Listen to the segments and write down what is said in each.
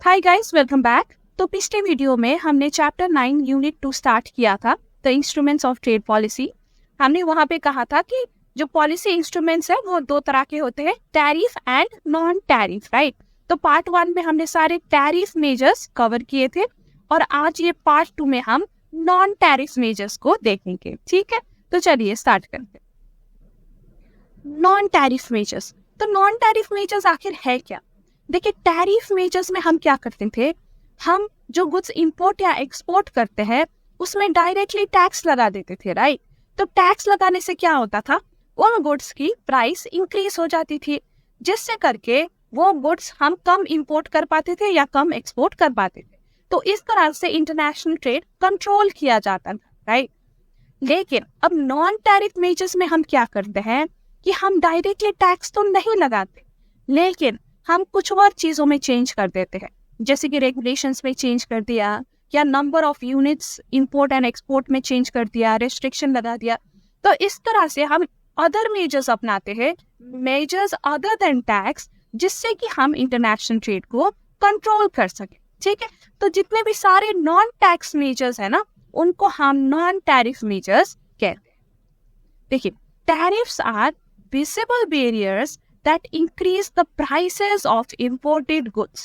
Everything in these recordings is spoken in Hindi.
Hi guys, welcome back. तो पिछले वीडियो में हमने चैप्टर 9 यूनिट 2 स्टार्ट किया था, the instruments of trade policy. हमने वहां पे कहा था कि जो पॉलिसी इंस्ट्रूमेंट्स है वो दो तरह के होते हैं, tariff and non tariff, right. तो पार्ट 1 में हमने सारे टैरिफ मेजर्स कवर किए थे और आज ये पार्ट 2 में हम नॉन टैरिफ मेजर्स को देखेंगे। ठीक है, तो चलिए स्टार्ट करते हैं। Non tariff measures. तो नॉन टैरिफ मेजर्स आखिर है क्या? देखिए, टैरिफ मेजर्स में हम क्या करते थे, हम जो गुड्स इंपोर्ट या एक्सपोर्ट करते हैं उसमें डायरेक्टली टैक्स लगा देते थे, राइट। तो टैक्स लगाने से क्या होता था, उन गुड्स की प्राइस इंक्रीज हो जाती थी, जिससे करके वो गुड्स हम कम इंपोर्ट कर पाते थे या कम एक्सपोर्ट कर पाते थे। तो इस तरह से इंटरनेशनल ट्रेड कंट्रोल किया जाता था, राइट। लेकिन अब नॉन टैरिफ मेजर्स में हम क्या करते हैं कि हम डायरेक्टली टैक्स तो नहीं लगाते, लेकिन हम कुछ और चीजों में चेंज कर देते हैं, जैसे कि रेगुलेशंस में चेंज कर दिया या number of units import and export में चेंज कर दिया, रेस्ट्रिक्शन लगा दिया। तो इस तरह से हम अदर मेजर्स अपनाते हैं, मेजर्स अदर देन टैक्स, जिससे कि हम इंटरनेशनल ट्रेड को कंट्रोल कर सके। ठीक है, तो जितने भी सारे नॉन टैक्स मेजर्स है ना, उनको हम नॉन टैरिफ मेजर्स कहते हैं। देखिए, tariffs are visible barriers that increase the prices of imported goods.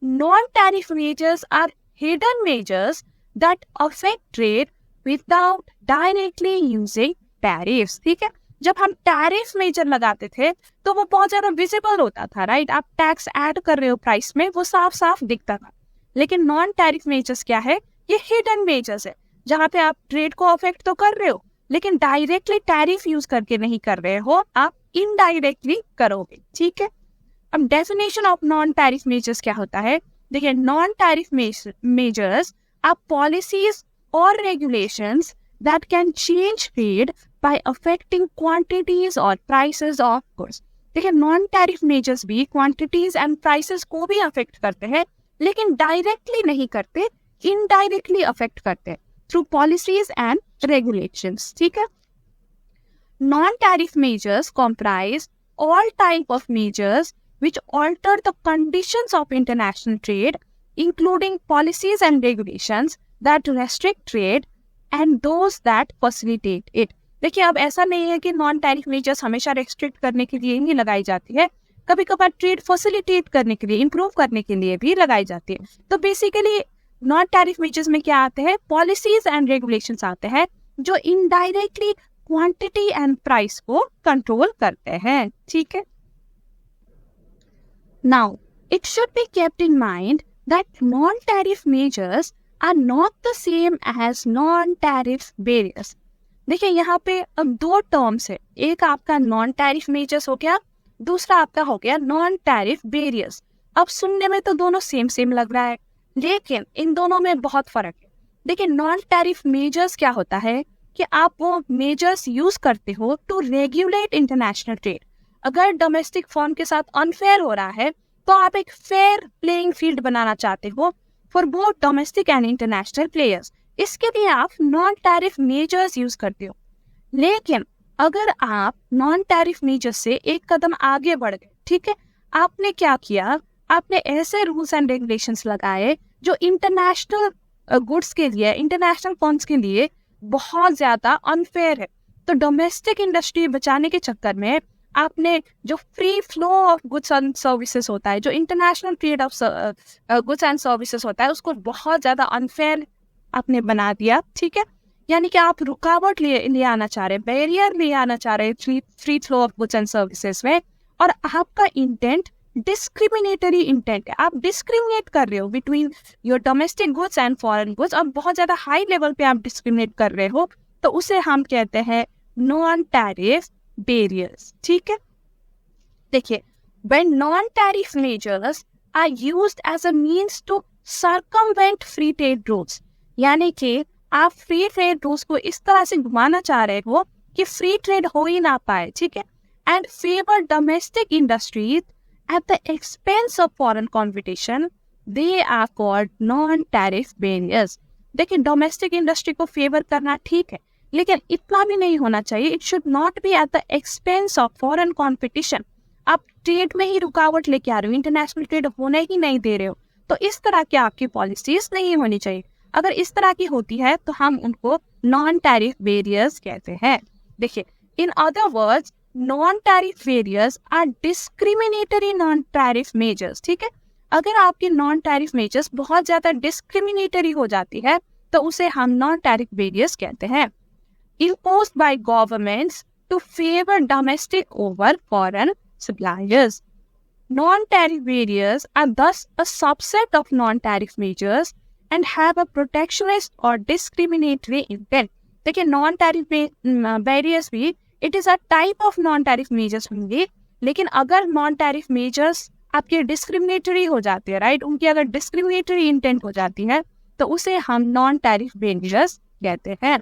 Non-tariff measures are hidden measures that affect trade without directly using tariffs. ठीक है, जब हम टैरिफ मेजर लगाते थे तो वो बहुत ज्यादा विजिबल होता था, राइट। आप टैक्स ऐड कर रहे हो प्राइस में, वो साफ साफ दिखता था। लेकिन नॉन टैरिफ मेजर्स क्या है, ये हिडन मेजर्स है, जहाँ पे आप ट्रेड को अफेक्ट तो कर रहे हो लेकिन डायरेक्टली टैरिफ यूज करके नहीं कर रहे हो, आप इनडायरेक्टली करोगे। ठीक है, अब definition of non tariff measures क्या होता है। देखिए, non tariff measures are policies और regulations that can change trade by affecting quantities और प्राइसेस ऑफ गुड्स। देखिए, नॉन टैरिफ मेजर्स भी क्वांटिटीज एंड प्राइसेस को भी अफेक्ट करते हैं, लेकिन डायरेक्टली नहीं करते, इनडायरेक्टली अफेक्ट करते हैं थ्रू पॉलिसीज एंड regulations. ठीक है, non-tariff measures comprise all type of measures which alter the conditions of international trade, including policies and regulations that restrict trade and those that facilitate it. देखिए, अब ऐसा नहीं है कि नॉन टैरिफ मेजर्स हमेशा रेस्ट्रिक्ट करने के लिए ही लगाई जाती है, कभी कभार ट्रेड फैसिलिटेट करने के लिए, इंप्रूव करने के लिए भी लगाई जाती है। तो बेसिकली नॉन टैरिफ मेजर्स में क्या आते हैं, पॉलिसीज एंड रेगुलेशंस आते हैं जो इनडायरेक्टली क्वांटिटी एंड प्राइस को कंट्रोल करते हैं। ठीक है, now it should be kept in mind that non tariff measures are not the same as non tariff barriers. देखिए, यहाँ पे अब दो टर्म्स है, एक आपका नॉन टैरिफ मेजर्स हो गया, दूसरा आपका हो गया नॉन टैरिफ बैरियर्स। अब सुनने में तो दोनों सेम सेम लग रहा है, लेकिन इन दोनों में बहुत फर्क है। देखिए, नॉन टैरिफ मेजर्स क्या होता है कि आप वो मेजर्स यूज करते हो टू रेगुलेट इंटरनेशनल ट्रेड। अगर डोमेस्टिक फर्म के साथ अनफेयर हो रहा है तो आप एक फेयर प्लेइंग फील्ड बनाना चाहते हो for both domestic and international players, इसके लिए आप नॉन टैरिफ मेजर्स यूज करते हो। लेकिन अगर आप नॉन टैरिफ मेजर्स से एक कदम आगे बढ़ गए, ठीक है, आपने क्या किया, आपने ऐसे रूल्स एंड रेगुलेशंस लगाए जो इंटरनेशनल गुड्स के लिए, इंटरनेशनल फर्म्स के लिए बहुत ज्यादा अनफेयर है। तो डोमेस्टिक इंडस्ट्री बचाने के चक्कर में आपने जो free flow of goods and services होता है, जो international trade off goods and services होता है, उसको बहुत ज्यादा अनफेयर आपने बना दिया। ठीक है, यानी कि आप रुकावट ले आना चाह रहे, बैरियर ले आना चाह रहे free flow of goods and services में, और आपका इंटेंट डिस्क्रिमिनेटरी इंटेंट है, आप डिस्क्रिमिनेट कर रहे हो between your domestic goods and foreign goods. अब बहुत ज्यादा हाई लेवल पे आप डिस्क्रिमिनेट कर रहे हो, तो उसे हम कहते हैं नॉन टैरिफ बैरियर्स। ठीक है, देखिए, when non tariff measures are used as a means to circumvent free trade rules, यानी कि आप फ्री ट्रेड रूल्स को इस तरह से घुमाना चाह रहे हो कि फ्री ट्रेड हो ही ना पाए। ठीक है, and favour domestic industries at the expense of foreign competition, they are called non-tariff barriers. देखिए, डोमेस्टिक इंडस्ट्री को फेवर करना ठीक है, लेकिन इतना भी नहीं होना चाहिए, it should not be at the expense of foreign competition. आप ट्रेड में ही रुकावट लेके आ रहे हो, इंटरनेशनल ट्रेड होने ही नहीं दे रहे हो, तो इस तरह की आपकी पॉलिसीज नहीं होनी चाहिए। अगर इस तरह की होती है तो हम उनको नॉन टैरिफ बैरियर्स कहते हैं। देखिए, in other words non tariff barriers are discriminatory non tariff measures. ठीक है, अगर आपकी नॉन टैरिफ मेजर्स बहुत ज्यादा डिस्क्रिमिनेटरी हो जाती है तो उसे हम नॉन टैरिफ बैरियर्स कहते हैं। imposed by governments to favor domestic over foreign suppliers. Non-tariff barriers are thus a subset of non-tariff measures and have a protectionist or discriminatory intent. देखिए, non-tariff barriers भी it is a type of non-tariff measures होंगे, लेकिन अगर non-tariff measures आपके discriminatory हो जाती है, राइट, उनकी अगर discriminatory intent हो जाती है तो उसे हम non-tariff barriers कहते हैं।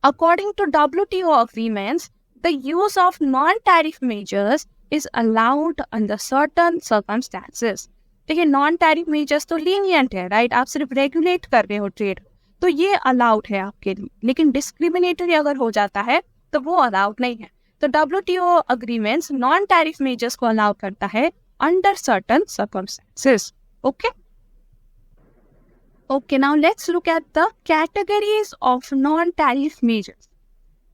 According to WTO agreements, the use of non-tariff measures is allowed under certain circumstances. देखिए, non-tariff measures तो lenient है, राइट, आप सिर्फ रेगुलेट कर रहे हो ट्रेड, तो ये अलाउड है आपके लिए, लेकिन डिस्क्रिमिनेटरी अगर हो जाता है तो वो अलाउड नहीं है। तो WTO agreements non-tariff measures को अलाउ करता है under certain circumstances. Okay? Okay, now let's look at the categories of non-tariff measures.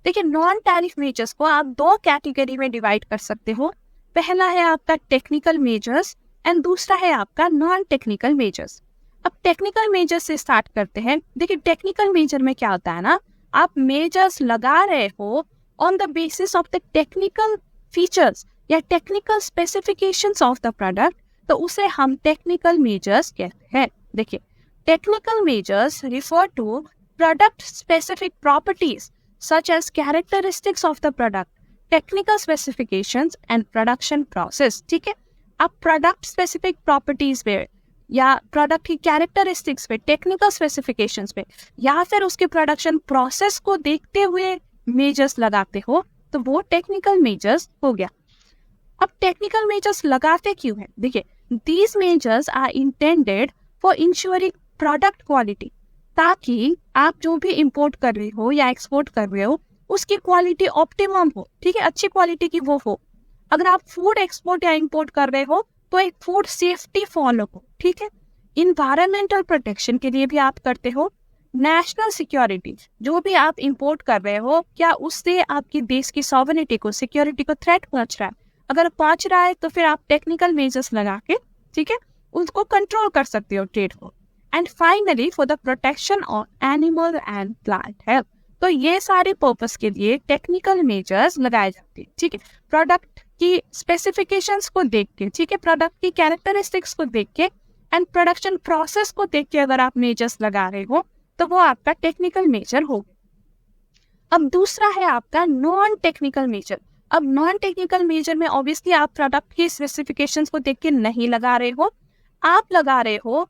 देखिए, non-tariff measures को आप दो कैटेगरी में डिवाइड कर सकते हो। पहला है आपका टेक्निकल मेजर्स एंड दूसरा है आपका नॉन टेक्निकल मेजर्स। अब टेक्निकल मेजर्स से स्टार्ट करते हैं। देखिए, टेक्निकल मेजर में क्या होता है ना, आप मेजर्स लगा रहे हो on the basis of the technical features या technical specifications of the product, तो उसे हम टेक्निकल मेजर्स कहते हैं। देखिए, technical measures refer to product specific properties such as characteristics of the product, technical specifications and production process. ठीक है, अब product specific properties पे या product की characteristics पे, technical specifications पे या फिर उसके production process को देखते हुए measures लगाते हो तो वो technical measures हो गया। अब technical measures लगाते क्यों हैं? देखिए, these measures are intended for ensuring product quality, ताकि आप जो भी इंपोर्ट कर रहे हो या एक्सपोर्ट कर रहे हो उसकी क्वालिटी ऑप्टिमम हो। ठीक है, अच्छी क्वालिटी की वो हो। अगर आप फूड एक्सपोर्ट या इंपोर्ट कर रहे हो तो एक फूड सेफ्टी फॉलो हो। ठीक है, इन्वायरमेंटल प्रोटेक्शन के लिए भी आप करते हो। नेशनल सिक्योरिटी, जो भी आप इंपोर्ट कर रहे हो क्या उससे आपकी देश की सॉवरेनिटी को, सिक्योरिटी को थ्रेट पहुंच रहा है? अगर पहुंच रहा है तो फिर आप टेक्निकल मेजर्स लगा के, ठीक है, उसको कंट्रोल कर सकते हो ट्रेड को। And finally for the protection of animal and plant health, तो ये सारे पर्पस के लिए टेक्निकल मेजर्स लगाए जाते हैं। ठीक है, प्रोडक्ट की स्पेसिफिकेशंस को देख के, ठीक है, प्रोडक्ट की कैरेक्टरिस्टिक्स को देख के एंड प्रोडक्शन प्रोसेस को देख के अगर आप मेजर्स लगा रहे हो तो वो आपका टेक्निकल मेजर होगा। अब दूसरा है आपका नॉन टेक्निकल मेजर। अब नॉन टेक्निकल मेजर में ऑब्वियसली आप प्रोडक्ट की स्पेसिफिकेशंस को देख के नहीं लगा रहे हो, आप लगा रहे हो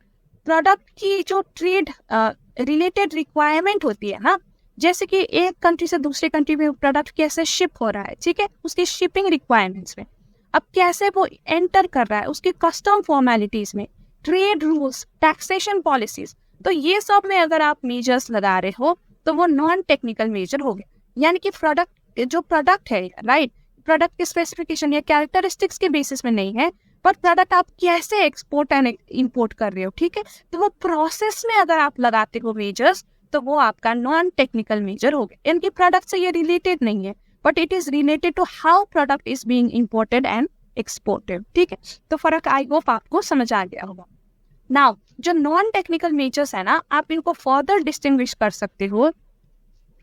प्रोडक्ट की जो ट्रेड रिलेटेड रिक्वायरमेंट होती है ना, जैसे कि एक कंट्री से दूसरे कंट्री में प्रोडक्ट कैसे शिप हो रहा है, ठीक है, उसकी शिपिंग रिक्वायरमेंट्स में, अब कैसे वो एंटर कर रहा है, उसकी कस्टम फॉर्मेलिटीज में, ट्रेड रूल्स, टैक्सेशन पॉलिसीज, तो ये सब में अगर आप मेजर्स लगा रहे हो तो वो नॉन टेक्निकल मेजर हो गए। यानी कि प्रोडक्ट है, राइट, प्रोडक्ट के स्पेसिफिकेशन या कैरेक्टरिस्टिक्स के बेसिस में नहीं है, पर प्रोडक्ट आप कैसे एक्सपोर्ट एंड इंपोर्ट कर रहे हो, ठीक है, तो वो प्रोसेस में अगर आप लगाते हो मेजर्स तो वो आपका नॉन टेक्निकल मेजर हो गया। इनके प्रोडक्ट से ये रिलेटेड नहीं है, but it is related to how product is being imported and exported. ठीक है, तो फर्क आई होप आपको समझ आ गया होगा। नाउ जो नॉन टेक्निकल मेजर्स है ना, आप इनको फर्दर डिस्टिंग्विश कर सकते हो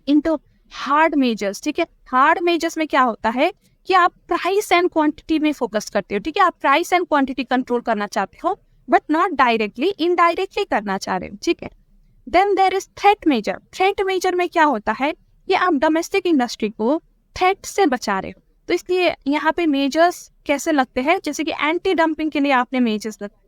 इनटू हार्ड मेजर्स। ठीक है, हार्ड मेजर्स में क्या होता है कि आप प्राइस एंड क्वांटिटी में फोकस करते हो। ठीक है, आप प्राइस एंड क्वांटिटी कंट्रोल करना चाहते हो बट नॉट डायरेक्टली, इनडायरेक्टली करना चाह रहे हो। ठीक है, then there is threat measure. Threat measure में क्या होता है कि आप डोमेस्टिक इंडस्ट्री को थ्रेट से बचा रहे हो, तो इसलिए यहाँ पे मेजर्स कैसे लगते हैं, जैसे कि एंटी डंपिंग के लिए आपने मेजर्स लगाए।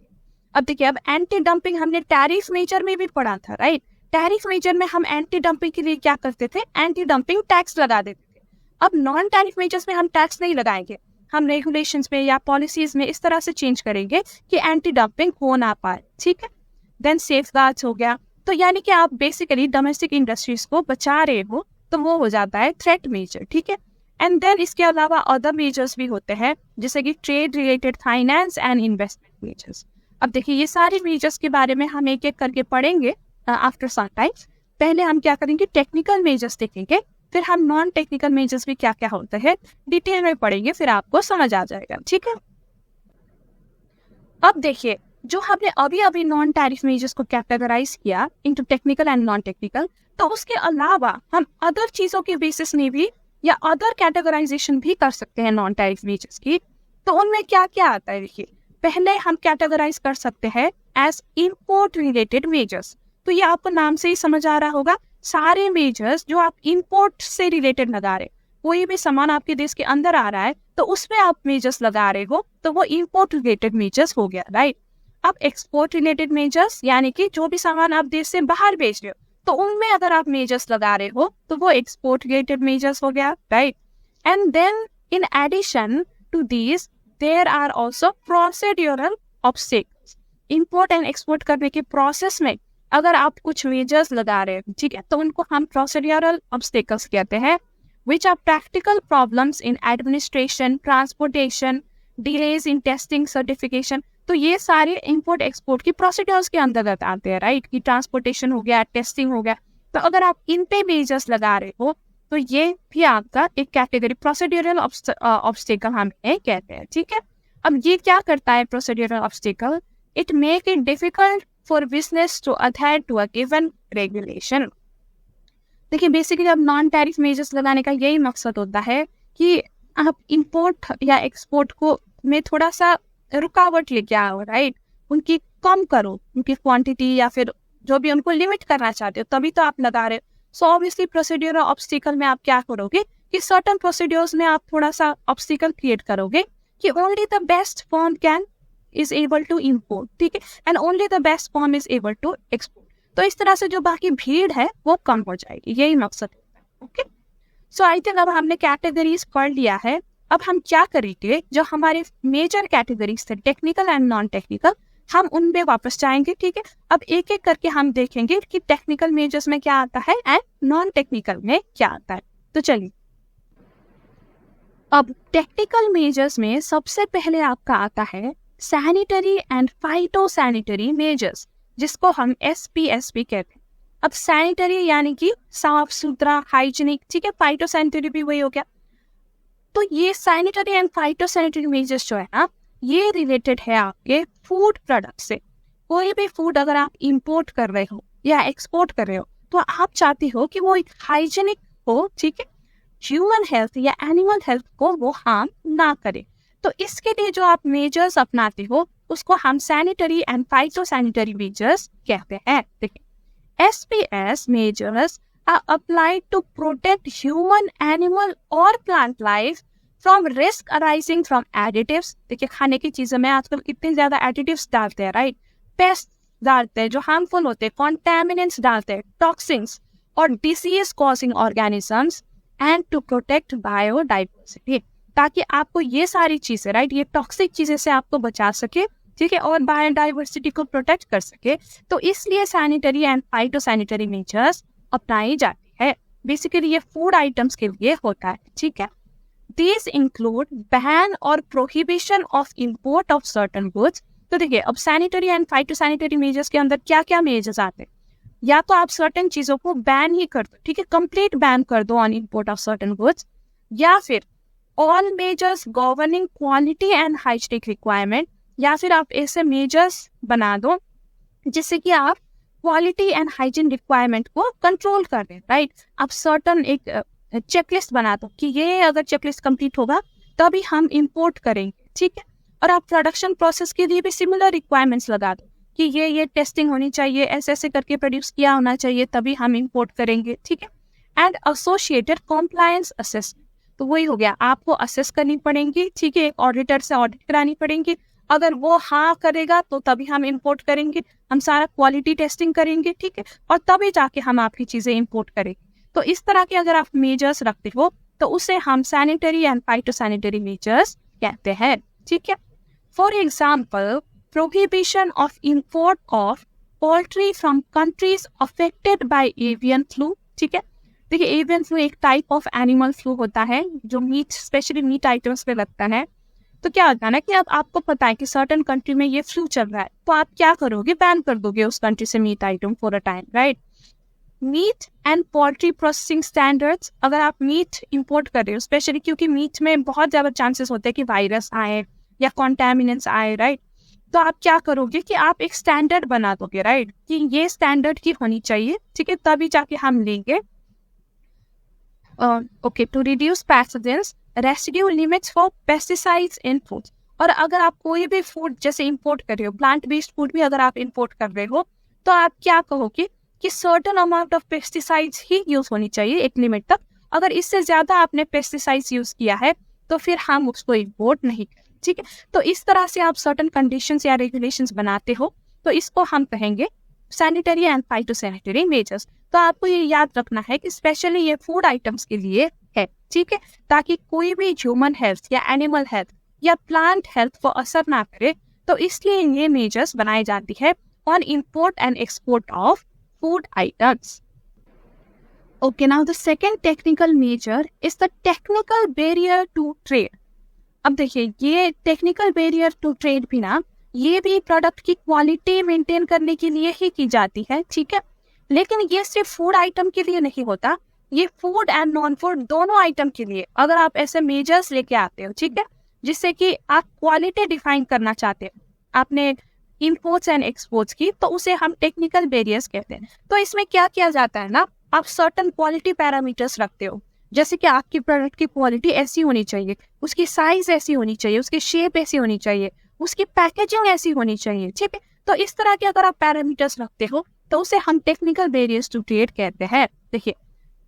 अब देखिए, अब एंटी डंपिंग हमने टैरिफ मेजर में भी पढ़ा था, राइट। टैरिफ मेजर में हम एंटी डंपिंग के लिए क्या करते थे, एंटी डंपिंग टैक्स लगा देते थे। अब नॉन टैरिफ मेजर्स में हम टैक्स नहीं लगाएंगे, हम रेगुलेशंस में या पॉलिसीज में इस तरह से चेंज करेंगे कि एंटी डंपिंग हो ना पाए। ठीक है, देन सेफगार्ड्स हो गया, तो यानी कि आप बेसिकली डोमेस्टिक इंडस्ट्रीज को बचा रहे हो, तो वो हो जाता है थ्रेट मेजर। ठीक है, एंड देन इसके अलावा अदर मेजर्स भी होते हैं, जैसे कि trade related finance and investment measures. अब देखिए ये सारे मेजर्स के बारे में हम एक एक करके पढ़ेंगे आफ्टर सम टाइम। पहले हम क्या करेंगे, टेक्निकल मेजर्स देखेंगे, फिर हम नॉन टेक्निकल मेजर्स भी क्या क्या होते हैं डिटेल में पढ़ेंगे, फिर आपको समझ आ जाएगा, ठीक है। अब देखिए जो हमने अभी अभी नॉन टैरिफ मेजर्स को कैटेगराइज किया into technical and non technical, तो उसके अलावा हम अदर चीजों के बेसिस में भी या अदर कैटेगराइजेशन भी कर सकते हैं नॉन टैरिफ मेजर्स की। तो उनमें क्या क्या आता है, देखिए पहले हम कैटेगराइज कर सकते हैं एज इंपोर्ट रिलेटेड मेजर्स। तो ये आपको नाम से ही समझ आ रहा होगा, सारे मेजर्स जो आप इंपोर्ट से रिलेटेड लगा रहे, कोई भी सामान आपके देश के अंदर आ रहा है तो उसमें आप मेजर्स लगा रहे हो तो वो इंपोर्ट रिलेटेड मेजर्स हो गया, राइट। अब एक्सपोर्ट रिलेटेड मेजर्स यानी कि जो भी सामान आप देश से बाहर भेज रहे हो तो उनमें अगर आप मेजर्स लगा रहे हो तो वो एक्सपोर्ट रिलेटेड मेजर्स हो गया, right. And then in addition to these there are also procedural obstacles. Import and export करने के प्रोसेस में अगर आप कुछ मेजर्स लगा रहे हो, ठीक है, तो उनको हम प्रोसीड्यूरल ऑब्स्टेकल्स कहते हैं, which are practical problems in administration, transportation, delays in testing, certification। तो ये सारे इंपोर्ट एक्सपोर्ट की प्रोसीड्यूर्स के अंतर्गत आते हैं, राइट, कि ट्रांसपोर्टेशन हो गया, टेस्टिंग हो गया। तो अगर आप इन पे मेजर्स लगा रहे हो तो ये भी आपका एक कैटेगरी प्रोसीड्यूरल ऑब्स्टेकल हम कहते हैं, ठीक है। अब ये क्या करता है procedural obstacle, it make it difficult for business to adhere to a given regulation. देखिए बेसिकली अब नॉन टैरिफ मेजर्स लगाने का यही मकसद होता है कि आप इंपोर्ट या एक्सपोर्ट को में थोड़ा सा रुकावट लेके आओ, राइट, उनकी कम करो, उनकी क्वांटिटी या फिर जो भी उनको लिमिट करना चाहते हो, तभी तो आप लगा रहे हो। सो ऑब्वियसली प्रोसीड्यूरल ऑब्स्टिकल में आप क्या करोगे कि सर्टन प्रोसीड्यूर्स में आप थोड़ा सा ऑब्स्टिकल क्रिएट करोगे कि only the best firm can is able to import, ठीक है, and only the best firm is able to export. तो इस तरह से जो बाकी भीड़ है वो कम हो जाएगी, यही मकसद होता है, ओके। सो आई थिंक अब हमने कैटेगरीज पढ़ लिया है। अब हम क्या करेंगे, जो हमारे मेजर कैटेगरीज थे टेक्निकल एंड नॉन टेक्निकल, हम उनमें वापस जाएंगे, ठीक है। अब एक एक करके हम देखेंगे कि टेक्निकल मेजर्स में क्या आता है एंड नॉन टेक्निकल में क्या आता है। तो चलिए अब टेक्निकल मेजर्स में सबसे पहले आपका आता है सैनिटरी एंड फाइटोसैनिटरी मेजर्स, जिसको हम SPS भी कहते हैं। अब सैनिटरी यानी कि साफ सुथरा, हाइजीनिक, ठीक है, फाइटोसैनिटरी भी वही हो गया। तो ये सैनिटरी एंड फाइटोसैनिटरी मेजर्स जो है ना, ये रिलेटेड है आपके फूड प्रोडक्ट से। कोई भी फूड अगर आप इंपोर्ट कर रहे हो या एक्सपोर्ट कर रहे हो तो आप चाहते हो कि वो एक हाइजीनिक हो, ठीक है, ह्यूमन हेल्थ या एनिमल हेल्थ को वो हार्म ना करे। तो इसके लिए जो आप मेजर्स अपनाते हो उसको हम सैनिटरी एंड फाइटोसैनिटरी मेजर्स कहते हैं। देखिए SPS measures are applied to protect human, animal और plant life from risk arising from additives। देखिए खाने की चीजों में आजकल कितने ज्यादा एडिटिव्स डालते हैं, राइट, पेस्ट डालते हैं जो हार्मफुल होते हैं, कॉन्टेमिनेंट्स डालते हैं, टॉक्सिन्स और disease causing organisms, and to protect biodiversity, ताकि आपको ये सारी चीजें, राइट, ये टॉक्सिक चीजें से आपको बचा सके, ठीक है, और बायोडाइवर्सिटी को प्रोटेक्ट कर सके। तो इसलिए सैनिटरी एंड फाइटोसैनिटरी मेजर्स अपनाई जाती है। बेसिकली ये फूड आइटम्स के लिए होता है, ठीक है। These include ban और prohibition of import of certain goods। तो देखिए अब सैनिटरी एंड फाइटोसैनिटरी मेजर्स के अंदर क्या क्या मेजर्स आते हैं, या तो आप सर्टेन चीजों को बैन ही कर दो, ठीक है, कंप्लीट बैन कर दो on import of certain goods, या फिर all measures governing quality and hygienic requirement, या फिर आप ऐसे मेजर्स बना दो जिससे कि आप क्वालिटी एंड हाइजीन रिक्वायरमेंट को कंट्रोल कर दें, राइट। आप सर्टन एक चेकलिस्ट बना दो कि ये अगर चेकलिस्ट कंप्लीट होगा तभी हम इंपोर्ट करेंगे, ठीक है। और आप प्रोडक्शन प्रोसेस के लिए भी सिमिलर रिक्वायरमेंट्स लगा दो कि ये टेस्टिंग होनी चाहिए, ऐसे ऐसे करके प्रोड्यूस किया होना चाहिए, तभी हम इंपोर्ट करेंगे, ठीक है। एंड एसोसिएटेड कॉम्प्लायंस असेसमेंट, तो वही हो गया, आपको असेस करनी पड़ेगी, ठीक है, एक ऑडिटर से ऑडिट करानी पड़ेगी, अगर वो हाँ करेगा तो तभी हम इंपोर्ट करेंगे, हम सारा क्वालिटी टेस्टिंग करेंगे, ठीक है, और तभी जाके हम आपकी चीजें इंपोर्ट करेंगे। तो इस तरह के अगर आप मेजर्स रखते हो तो उसे हम सैनिटरी एंड फाइटोसैनिटरी मेजर्स कहते हैं, ठीक है। For example prohibition of import of poultry from countries affected by avian flu, ठीक है। देखिए एवियन फ्लू एक टाइप ऑफ एनिमल फ्लू होता है जो मीट, स्पेशली मीट आइटम्स पे लगता है। तो क्या होता है ना कि अब आपको पता है कि सर्टेन कंट्री में ये फ्लू चल रहा है, तो आप क्या करोगे, बैन कर दोगे उस कंट्री से meat item for a time, right. Meat and poultry processing standards, अगर आप मीट इंपोर्ट कर रहे हो, स्पेशली क्योंकि मीट में बहुत ज़्यादा चांसेस होते हैं कि वायरस आए या कॉन्टेमिनेंट्स आए, राइट। तो आप क्या करोगे कि आप एक स्टैंडर्ड बना दोगे, राइट, कि ये स्टैंडर्ड की होनी चाहिए, ठीक है, तभी जाके हम लेंगे। Okay, to reduce pathogens, residue limits for pesticides in food. और अगर आप कोई भी फूड जैसे इंपोर्ट कर रहे हो, प्लांट बेस्ड फूड भी अगर आप इंपोर्ट कर रहे हो, तो आप क्या कहोगे कि certain amount of pesticides he use होनी चाहिए एक लिमिट तक। अगर इससे ज्यादा आपने पेस्टिसाइड्स यूज किया है तो फिर हम उसको इंपोर्ट नहीं करें, ठीक है। तो इस तरह से आप सर्टेन कंडीशंस या रेगुलेशंस बनाते हो, तो इसको हम कहेंगे सैनिटरी एंड फाइटोसैनिटरी मेजर्स। तो आपको ये याद रखना है कि स्पेशली ये फूड आइटम्स के लिए है, ठीक है, ताकि कोई भी ह्यूमन हेल्थ या एनिमल हेल्थ या प्लांट हेल्थ को असर ना करे। तो इसलिए ये मेजर्स बनाई जाती है on import and export of food items. Okay, now the second technical measure is the technical barrier to trade. अब देखिए, ये टेक्निकल बैरियर टू ट्रेड भी ना, ये भी प्रोडक्ट की क्वालिटी मेंटेन करने के लिए ही की जाती है, ठीक है। लेकिन ये सिर्फ फूड आइटम के लिए नहीं होता, ये फूड एंड नॉन फूड दोनों आइटम के लिए अगर आप ऐसे मेजर्स लेके आते हो, ठीक है, जिससे कि आप क्वालिटी डिफाइन करना चाहते हो आपने इंपोर्ट्स एंड एक्सपोर्ट्स की, तो उसे हम टेक्निकल बैरियर्स कहते हैं। तो इसमें क्या किया जाता है ना, आप सर्टेन क्वालिटी पैरामीटर्स रखते हो, जैसे कि आपकी प्रोडक्ट की क्वालिटी ऐसी होनी चाहिए, उसकी साइज ऐसी होनी चाहिए, उसकी शेप ऐसी होनी चाहिए, उसकी पैकेजिंग ऐसी होनी चाहिए, ठीक है। तो इस तरह के अगर आप पैरामीटर्स रखते हो तो उसे हम टेक्निकल बैरियर्स टू ट्रेड कहते हैं। देखिए,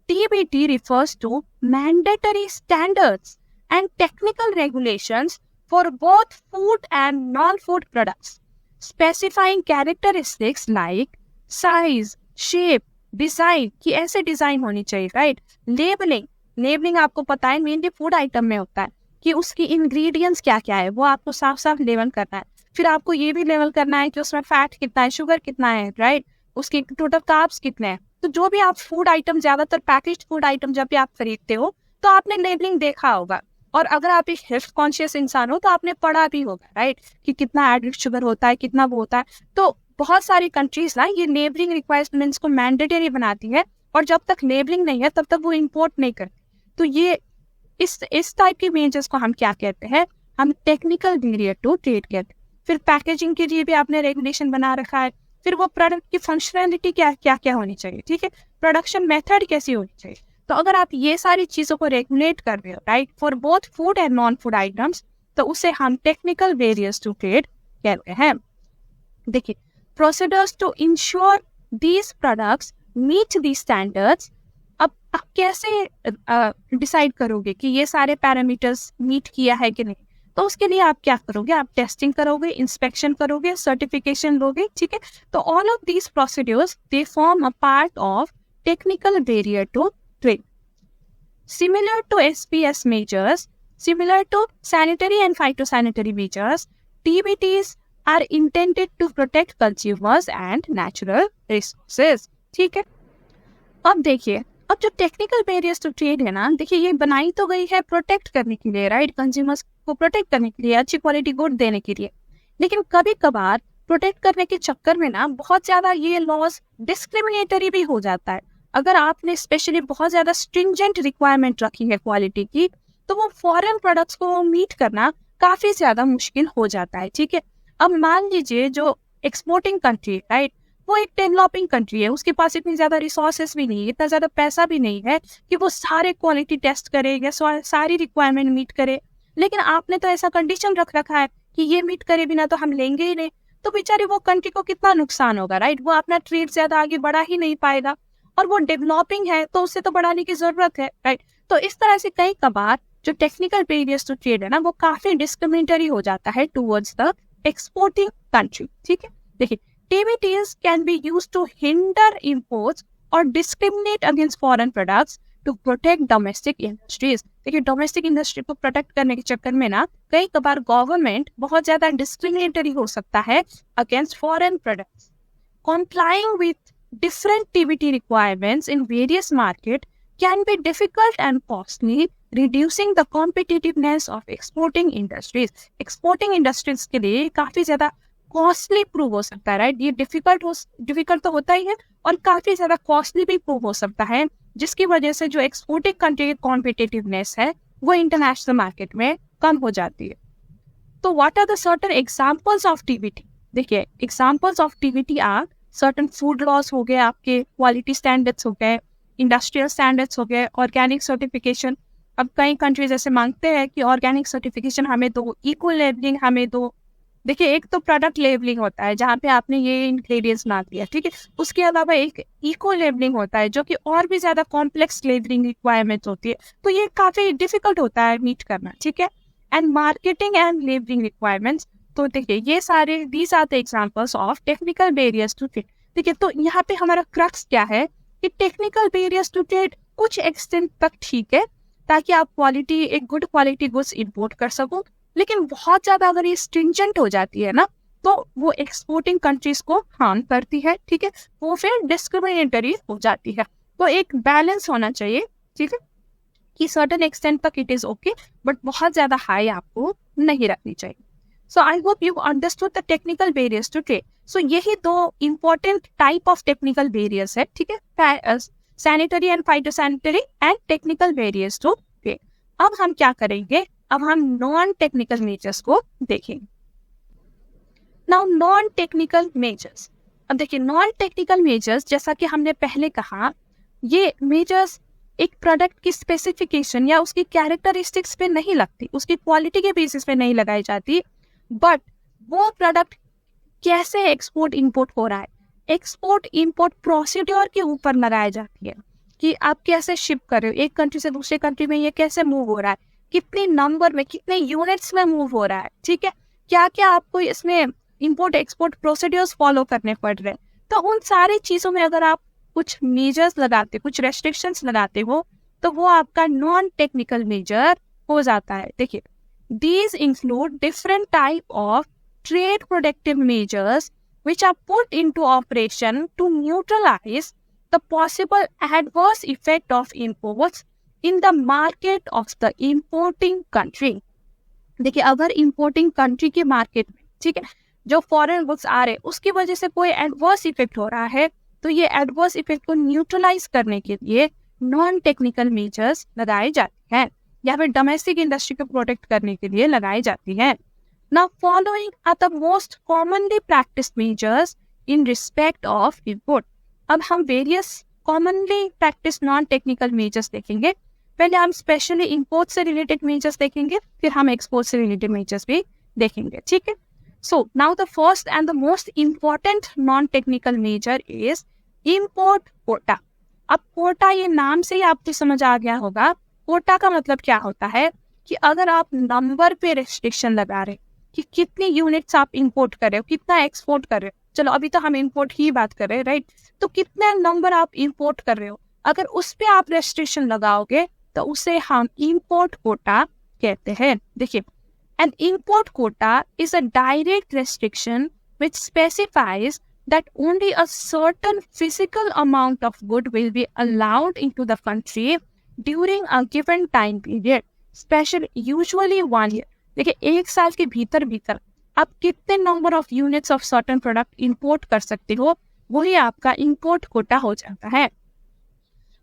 TBT refers to mandatory standards and technical regulations for both food and non-food products, specifying characteristics like size, shape, design, कि ऐसे डिजाइन होनी चाहिए, राइट। लेबलिंग आपको पता है मेनली फूड आइटम में होता है कि उसकी इंग्रेडिएंट्स क्या क्या है, वो आपको साफ साफ लेबल करना है। फिर आपको ये भी लेबल करना है कि उसमें फैट कितना है, शुगर कितना है, राइट, उसके टोटल कार्ब्स कितने हैं। तो जो भी आप फूड आइटम, ज्यादातर पैकेज्ड फूड आइटम जब भी आप खरीदते हो तो आपने लेबलिंग देखा होगा, और अगर आप एक हेल्थ कॉन्शियस इंसान हो तो आपने पढ़ा भी होगा, राइट, कि कितना एडेड शुगर होता है, कितना वो होता है। तो बहुत सारी कंट्रीज ना ये लेबलिंग रिक्वायरमेंट्स को मैंडेटरी बनाती है, और जब तक लेबलिंग नहीं है तब तक वो इंपोर्ट नहीं करती। तो ये इस टाइप की मेजर्स को हम क्या कहते हैं, हम टेक्निकल बैरियर टू ट्रेड कहते हैं। फिर पैकेजिंग के लिए भी आपने रेगुलेशन बना रखा है, फिर वो प्रोडक्ट की फंक्शनैलिटी क्या क्या होनी चाहिए, ठीक है, प्रोडक्शन मेथड कैसी होनी चाहिए। तो अगर आप ये सारी चीजों को रेगुलेट कर रहे हो, right, for both food and non food items, तो उसे हम टेक्निकल बैरियर्स टू ट्रेड कहते हैं। देखिए, procedures to ensure these products meet the standards. अब आप कैसे डिसाइड करोगे कि ये सारे पैरामीटर्स मीट किया है कि नहीं, तो उसके लिए आप क्या करोगे, आप टेस्टिंग करोगे, इंस्पेक्शन करोगे, सर्टिफिकेशन लोगे, ठीक है। तो all of these procedures they form a part of technical barrier to trade. Similar to SPS measures, similar to sanitary and phytosanitary measures, TBTs are intended to protect consumers and natural resources. ठीक है। अब देखिए, अब जो टेक्निकल बैरियर्स टू ट्रेड है ना, देखिए ये बनाई तो गई है प्रोटेक्ट करने के लिए, राइट, कंज्यूमर्स को प्रोटेक्ट करने के लिए, अच्छी क्वालिटी गुड देने के लिए। लेकिन कभी कभार प्रोटेक्ट करने के चक्कर में ना बहुत ज्यादा ये लॉज डिस्क्रिमिनेटरी भी हो जाता है। अगर आपने स्पेशली बहुत ज्यादा स्ट्रिंजेंट रिक्वायरमेंट रखी है क्वालिटी की, तो वो फॉरेन प्रोडक्ट्स को मीट करना काफी ज्यादा मुश्किल हो जाता है, ठीक है। अब मान लीजिए जो एक्सपोर्टिंग कंट्री, राइट, वो एक डेवलपिंग कंट्री है, उसके पास इतनी ज्यादा रिसोर्सेस भी नहीं है, इतना ज्यादा पैसा भी नहीं है कि वो सारे क्वालिटी टेस्ट करे या सारी रिक्वायरमेंट मीट करे। लेकिन आपने तो ऐसा कंडीशन रख रखा है कि ये मीट करे बिना तो हम लेंगे ही नहीं, तो बेचारे वो कंट्री को कितना नुकसान होगा, राइट, वो अपना ट्रेड ज्यादा आगे बढ़ा ही नहीं पाएगा, और वो डेवलपिंग है तो उसे तो बढ़ाने की जरूरत है, राइट। तो इस तरह से कई कबार जो टेक्निकल बैरियर्स टू ट्रेड है ना, वो काफी डिस्क्रिमिनेटरी हो जाता है टुवर्ड्स द एक्सपोर्टिंग कंट्री, ठीक है। देखिए, TBTs can be used to hinder imports or discriminate against foreign products to protect domestic industries. देखिए, डोमेस्टिक इंडस्ट्री को प्रोटेक्ट करने के चक्कर में ना कई कबार गवर्नमेंट बहुत ज्यादा डिस्क्रिमिनेटरी हो सकता है against foreign products. Complying with different TBT requirements in various markets can be difficult and costly reducing the competitiveness of exporting industries. Exporting industries के लिए काफी ज्यादा कॉस्टली प्रूव हो सकता है, राइट। ये डिफिकल्ट तो होता ही है और काफी ज्यादा कॉस्टली भी प्रूव हो सकता है, जिसकी वजह से जो एक्सपोर्टिंग कंट्री की कॉम्पिटिटिवनेस है वो इंटरनेशनल मार्केट में कम हो जाती है। तो what are the certain examples of TBT? देखिए, examples of TBT are certain food laws हो गए, आपके क्वालिटी स्टैंडर्ड्स हो गए, इंडस्ट्रियल स्टैंडर्ड्स हो गए, ऑर्गेनिक सर्टिफिकेशन। अब कई कंट्रीज ऐसे मांगते हैं कि ऑर्गेनिक सर्टिफिकेशन हमें दो, इको लेबलिंग हमें दो। देखिए, एक तो प्रोडक्ट लेबलिंग होता है जहाँ पे आपने ये इंग्रेडिएंट्स ना दिया, ठीक है। उसके अलावा एक इको लेबलिंग होता है जो कि और भी ज्यादा कॉम्प्लेक्स लेबलिंग रिक्वायरमेंट होती है, तो ये काफी डिफिकल्ट होता है मीट करना, ठीक है। And marketing and labelling requirements, तो देखिए ये सारे these are the examples of technical barriers to trade. देखिए, तो यहाँ पे हमारा क्रक्स क्या है कि टेक्निकल बैरियर्स टू ट्रेड कुछ एक्सटेंट तक ठीक है, ताकि आप क्वालिटी, एक गुड क्वालिटी गुड्स इंपोर्ट कर सको, लेकिन बहुत ज्यादा अगर ये स्ट्रिंजेंट हो जाती है ना, तो वो एक्सपोर्टिंग कंट्रीज को हार्म करती है, ठीक है। वो फिर डिस्क्रिमिनेटरी हो जाती है। तो एक बैलेंस होना चाहिए, ठीक है, कि सर्टेन एक्सटेंट तक इट इज ओके, बट बहुत ज्यादा हाई आपको नहीं रखनी चाहिए। So I hope you understood the technical barriers to trade. So यही दो important type of technical barriers है, ठीक है, sanitary and phytosanitary and technical barriers to trade. अब हम क्या करेंगे, अब हम नॉन टेक्निकल मेजर्स को देखेंगे। नाउ नॉन टेक्निकल मेजर्स, अब देखिए नॉन टेक्निकल मेजर्स, जैसा कि हमने पहले कहा, ये मेजर्स एक प्रोडक्ट की स्पेसिफिकेशन या उसकी कैरेक्टरिस्टिक्स पे नहीं लगती, उसकी क्वालिटी के बेसिस पे नहीं लगाई जाती, बट वो प्रोडक्ट कैसे एक्सपोर्ट इंपोर्ट हो रहा है, एक्सपोर्ट इंपोर्ट प्रोसीड्योर के ऊपर लगाई जाती है, कि आप कैसे शिप कर रहे हो, एक कंट्री से दूसरे कंट्री में ये कैसे मूव हो रहा है, कितने नंबर में, कितने यूनिट्स में मूव हो रहा है, ठीक है, क्या क्या आपको इसमें इंपोर्ट एक्सपोर्ट प्रोसीड्योर्स फॉलो करने पड़ रहे हैं। तो उन सारी चीजों में अगर आप कुछ मेजर्स लगाते, कुछ रेस्ट्रिक्शंस लगाते हो, तो वो आपका नॉन टेक्निकल मेजर हो जाता है। देखिए, these include different type of trade protective measures which are put into operation to neutralize the possible adverse effect of imports in the market of the importing country। देखिए, अगर importing country के मार्केट में, ठीक है, जो फॉरेन गुड्स आ रहे उसकी वजह से कोई एडवर्स इफेक्ट हो रहा है, तो ये एडवर्स इफेक्ट को न्यूट्रलाइज करने के लिए नॉन टेक्निकल मेजर्स लगाए जाते हैं, या फिर डोमेस्टिक इंडस्ट्री को प्रोटेक्ट करने के लिए लगाई जाती है। Now following are the most commonly practised measures in respect of import. अब हम various commonly practised non technical measures देखेंगे। पहले हम स्पेशली इंपोर्ट से रिलेटेड मेजर्स देखेंगे, फिर हम एक्सपोर्ट से रिलेटेड मेजर्स भी देखेंगे, ठीक है। So now the first and the most important non technical measure is import quota. अब कोटा, ये नाम से ही आपको समझ आ गया होगा, कोटा का मतलब क्या होता है कि अगर आप नंबर पे रेस्ट्रिक्शन लगा रहे कि कितनी यूनिट्स आप इंपोर्ट कर रहे हो, कितना एक्सपोर्ट कर रहे हो, चलो अभी तो हम इंपोर्ट की बात कर रहे हैं, राइट, तो कितने नंबर आप इंपोर्ट कर रहे हो, अगर उस पे आप रेस्ट्रिक्शन लगाओगे तो उसे हम इंपोर्ट कोटा कहते हैं। देखिए, an import quota is a direct restriction which specifies that only a certain physical amount of good will be allowed into the country during a given time period, special usually 1 year। देखिए, एक साल के भीतर आप कितने number of units of certain product import कर सकते हो, वही आपका इंपोर्ट कोटा हो जाता है।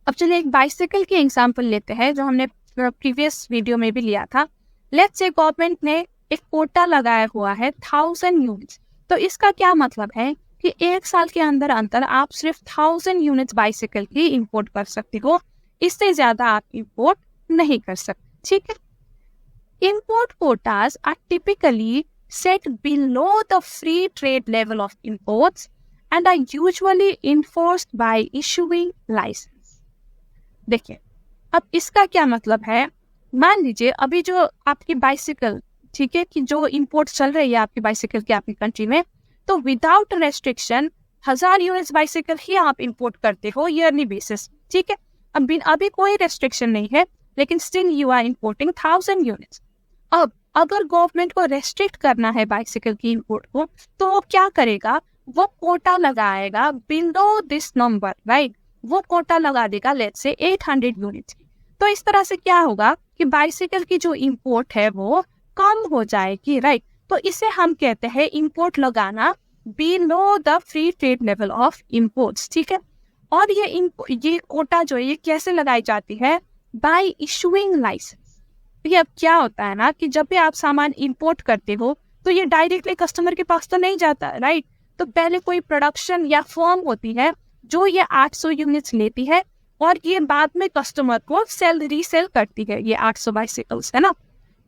अब चलिए एक बाइसिकल की एग्जांपल लेते हैं, जो हमने प्रीवियस वीडियो में भी लिया था। लेट्स से गवर्नमेंट ने एक कोटा लगाया हुआ है 1000 यूनिट्स। तो इसका क्या मतलब है कि एक साल के अंदर आप सिर्फ 1000 यूनिट्स बाइसिकल की इंपोर्ट कर सकते हो, इससे ज्यादा आप इंपोर्ट नहीं कर सकते, ठीक है। Import quotas are typically set below the free trade level of imports and are usually enforced by issuing licence. देखिए, अब इसका क्या मतलब है, मान लीजिए अभी जो आपकी बाइसिकल, ठीक है, कि जो इंपोर्ट चल रही है आपकी बाइसिकल की आपकी कंट्री में, तो विदाउट रेस्ट्रिक्शन 1000 यूनिट्स बाइसिकल ही आप इंपोर्ट करते हो ईयरली बेसिस, ठीक है। अभी कोई रेस्ट्रिक्शन नहीं है, लेकिन still you are importing 1000 units. अब अगर गवर्नमेंट को रेस्ट्रिक्ट करना है बाइसिकल की इंपोर्ट को, तो वो क्या करेगा, वो कोटा लगाएगा बिलो दिस नंबर, राइट, वो कोटा लगा देगा लेट्स से 800 यूनिट्स। तो इस तरह से क्या होगा कि बाइसिकल की जो इंपोर्ट है वो कम हो जाएगी, राइट। तो इसे हम कहते हैं इंपोर्ट लगाना below the free trade level of imports, ठीक है। और ये कोटा जो है ये कैसे लगाई जाती है? By issuing licence. ये अब क्या होता है ना कि जब भी आप सामान इंपोर्ट करते हो तो ये डायरेक्टली कस्टमर के पास तो नहीं जाता, राइट। तो पहले कोई प्रोडक्शन या फर्म होती है जो ये 800 यूनिट्स लेती है और ये बाद में कस्टमर को रीसेल करती है ये 800 बाइसिकल्स, है ना।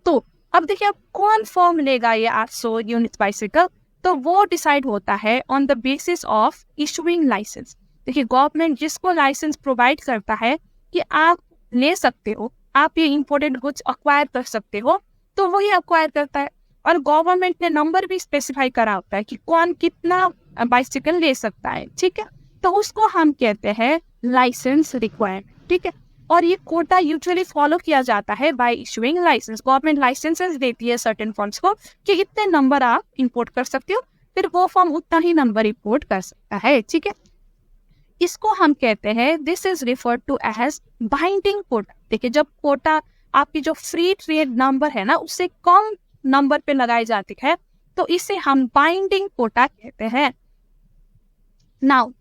तो अब देखिए अब कौन फर्म लेगा ये 800 यूनिट्स बाइसिकल? तो वो डिसाइड होता है on the basis of issuing licence. देखिए गवर्नमेंट जिसको लाइसेंस प्रोवाइड करता है कि आप ले सकते हो, आप ये इंपोर्टेड गुड्स अक्वायर कर सकते हो, तो वही अक्वायर करता है। और गवर्नमेंट ने नंबर भी स्पेसिफाई करा होता है कि कौन कितना बाइसिकल ले सकता है, ठीक है। तो उसको हम कहते हैं लाइसेंस रिक्वायरमेंट, ठीक है। और ये कोटा यूजुअली फॉलो किया जाता है by issuing licence. Government licences देती है सर्टेन फर्म्स को कि इतने नंबर आप इंपोर्ट कर सकते हो, फिर वो फर्म उतना ही नंबर इंपोर्ट कर सकता है, ठीक है। इसको हम कहते हैं, this is referred to as binding quota. देखिए जब कोटा आपकी जो फ्री ट्रेड नंबर है ना उससे कम नंबर पे लगाई जाती है तो इसे हम बाइंडिंग कोटा कहते हैं। नाउ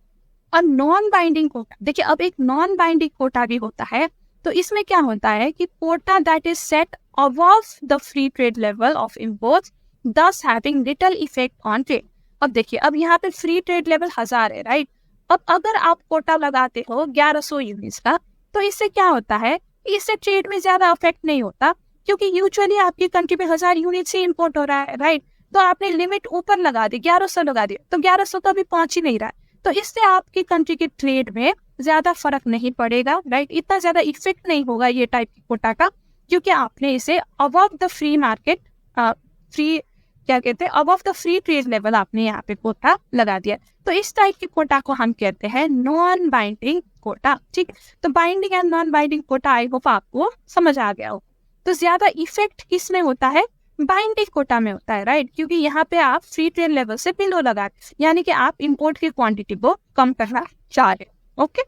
और नॉन बाइंडिंग कोटा, देखिए अब एक नॉन बाइंडिंग कोटा भी होता है। तो इसमें क्या होता है कि quota that is set above the free trade level of imports thus having little effect on trade. अब देखिए अब यहाँ पे फ्री ट्रेड लेवल 1000 है, राइट। अब अगर आप कोटा लगाते हो 1100 यूनिट्स का तो इससे क्या होता है, इससे ट्रेड में ज्यादा अफेक्ट नहीं होता क्योंकि यूजुअली आपकी कंट्री में 1000 यूनिट से इंपोर्ट हो रहा है, राइट। तो आपने लिमिट ऊपर लगा दी, 1100 लगा दिया, तो 1100 तो अभी पहुंच ही नहीं रहा है। तो इससे आपकी कंट्री के ट्रेड में ज्यादा फर्क नहीं पड़ेगा, राइट। इतना ज्यादा इफेक्ट नहीं होगा ये टाइप की कोटा का क्योंकि आपने इसे above the free market above the free trade level आपने यहाँ पे कोटा लगा दिया। तो इस टाइप की कोटा को हम कहते हैं नॉन बाइंडिंग कोटा, ठीक। तो binding and non binding quota I hope आपको समझ आ गया हो। तो ज्यादा इफेक्ट किस में होता है? बाइंडिंग कोटा में होता है, राइट। क्योंकि यहाँ पे आप फ्री ट्रेड लेवल से बिलो लगा, यानी कि आप इंपोर्ट की क्वांटिटी को कम करना चाह रहे, ओके।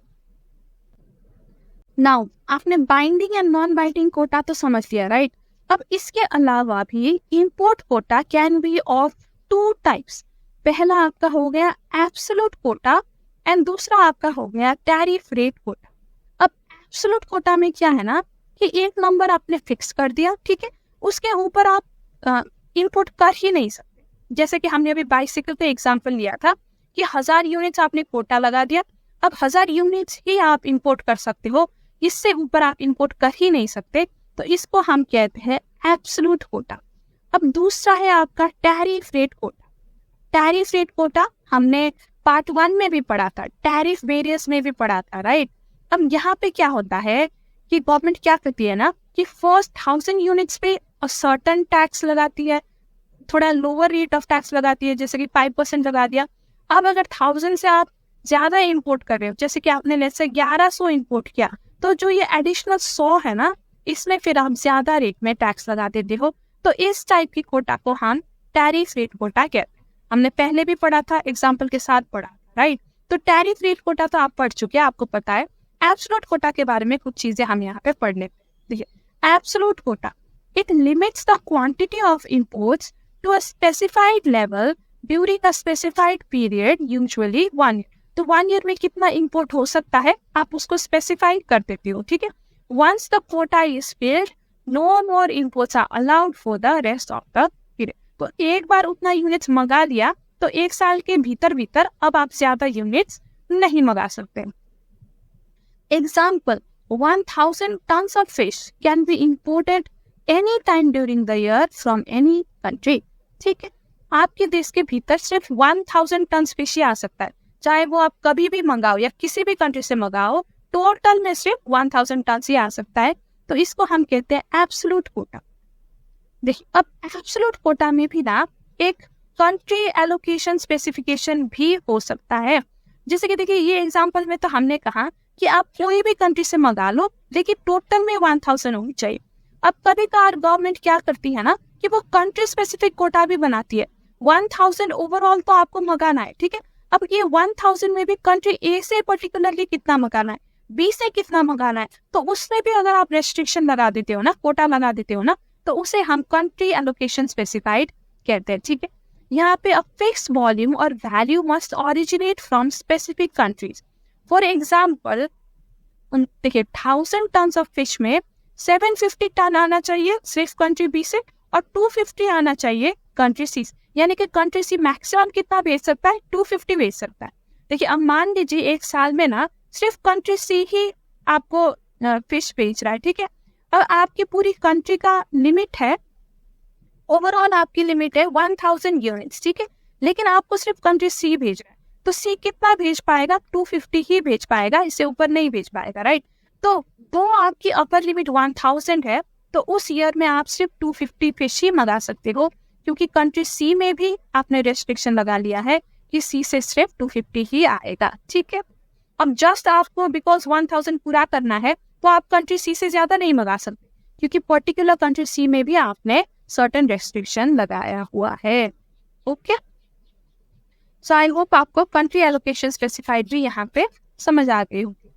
नाउ आपने binding and non binding quota तो समझ लिया, राइट। अब इसके अलावा भी import quota can be of 2 types. पहला आपका हो गया एब्सोल्यूट कोटा एंड दूसरा आपका हो गया टैरिफ रेट कोटा। अब एब्सोल्यूट कोटा में क्या है ना कि एक नंबर आपने फिक्स कर दिया, ठीक है, उसके ऊपर आप इंपोर्ट कर ही नहीं सकते। जैसे कि हमने अभी बाइसिकल का एग्जांपल लिया था कि 1000 यूनिट्स आपने कोटा लगा दिया, अब 1000 यूनिट्स ही आप इंपोर्ट कर सकते हो, इससे ऊपर आप इंपोर्ट कर ही नहीं सकते। तो इसको हम कहते हैं एब्सोल्यूट कोटा। अब दूसरा है आपका tariff rate quota. Tariff rate quota हमने पार्ट 1 में भी पढ़ा था, टैरिफ वेरियस में भी पढ़ा था, राइट। अब यहाँ पे क्या होता है कि गवर्नमेंट क्या करती है ना कि फर्स्ट 1000 यूनिट्स पे सर्टेन टैक्स लगाती है, थोड़ा लोअर रेट ऑफ टैक्स लगाती है, जैसे कि 5% लगा दिया। अब अगर 1000 से आप ज्यादा इंपोर्ट कर रहे हो, जैसे कि आपने लेट्स से 1100 इंपोर्ट किया, तो जो ये एडिशनल 100 है ना इसमें फिर आप ज्यादा रेट में टैक्स लगा देते हो। तो इस टाइप की कोटा को हम टैरिफ रेट कोटा कहते हैं। हमने पहले भी पढ़ा था, एग्जाम्पल के साथ पढ़ा, राइट। तो टैरिफ रेट कोटा तो आप पढ़ चुके हैं, आपको पता है। एब्सोल्यूट कोटा के बारे में कुछ चीजें हम यहाँ पे पढ़ने। देखिए absolute quota, it limits the quantity of imports to a specified level during a specified period, usually 1 year. तो 1 year में कितना इंपोर्ट हो सकता है आप उसको स्पेसिफाई कर देते हो, ठीक है। Once the quota is filled, no more imports are allowed for the rest of the period. तो एक बार उतना यूनिट्स मंगा लिया तो 1 साल के भीतर अब आप ज्यादा यूनिट्स नहीं मंगा सकते। Example, 1000 tons of fish can be imported any time during the year from any country, ठीक है। आपके देश के भीतर सिर्फ 1000 टन फिश ही आ सकता है, चाहे वो आप कभी भी मंगाओ या किसी भी कंट्री से मंगाओ, टोटल में सिर्फ 1000 टन ही आ सकता है। तो इसको हम कहते हैं एब्सोल्यूट कोटा। देखिए अब एब्सोल्यूट कोटा में भी ना एक कंट्री एलोकेशन स्पेसिफिकेशन भी हो सकता है। जैसे कि देखिए ये एग्जांपल में तो हमने कहा कि आप कोई भी कंट्री से मंगा लो लेकिन टोटल में 1000 होनी चाहिए। अब कभी कभार गवर्नमेंट क्या करती है ना कि वो कंट्री स्पेसिफिक कोटा भी बनाती है। 1000 ओवरऑल तो आपको मंगाना है, ठीक है। अब ये 1000 में भी कंट्री ए से पर्टिकुलरली कितना मंगाना है, बी से कितना मंगाना है, तो उसमें भी अगर आप रेस्ट्रिक्शन लगा देते हो ना, कोटा लगा देते हो ना, तो उसे हम कंट्री एलोकेशन स्पेसिफाइड कहते हैं, ठीक है। यहाँ पे अ फिक्स वॉल्यूम और value must originate from specific countries. For example, देखिए 1000 टन ऑफ फिश में 750 टन आना चाहिए सिर्फ कंट्री बी से, और 250 आना चाहिए कंट्री सी। यानी कि कंट्री सी मैक्सिमम कितना बेच सकता है, 250 बेच सकता है। देखिए अब मान लीजिए एक साल में ना सिर्फ कंट्री सी ही आपको फिश बेच रहा है, ठीक है। अब आपकी पूरी कंट्री का लिमिट है, ओवरऑल आपकी लिमिट है 1000 यूनिट्स, ठीक है, लेकिन आपको सिर्फ कंट्री सी भेज रहा है, तो सी कितना भेज पाएगा, 250 ही भेज पाएगा, इससे ऊपर नहीं भेज पाएगा, राइट। तो वो आपकी अपर लिमिट 1000 है, तो उस ईयर में आप सिर्फ 250 फिश ही मंगा सकते हो, क्योंकि कंट्री सी में भी आपने रेस्ट्रिक्शन लगा लिया है कि सी से सिर्फ 250 ही आएगा, ठीक है। अब जस्ट आपको बिकॉज 1000 पूरा करना है, तो आप कंट्री सी से ज्यादा नहीं मंगा सकते, क्योंकि पर्टिकुलर कंट्री सी में भी आपने सर्टेन रेस्ट्रिक्शन लगाया हुआ है, ओके। सो आई होप आपको कंट्री एलोकेशन स्पेसिफाइड भी यहाँ पे समझ आ गई होगी।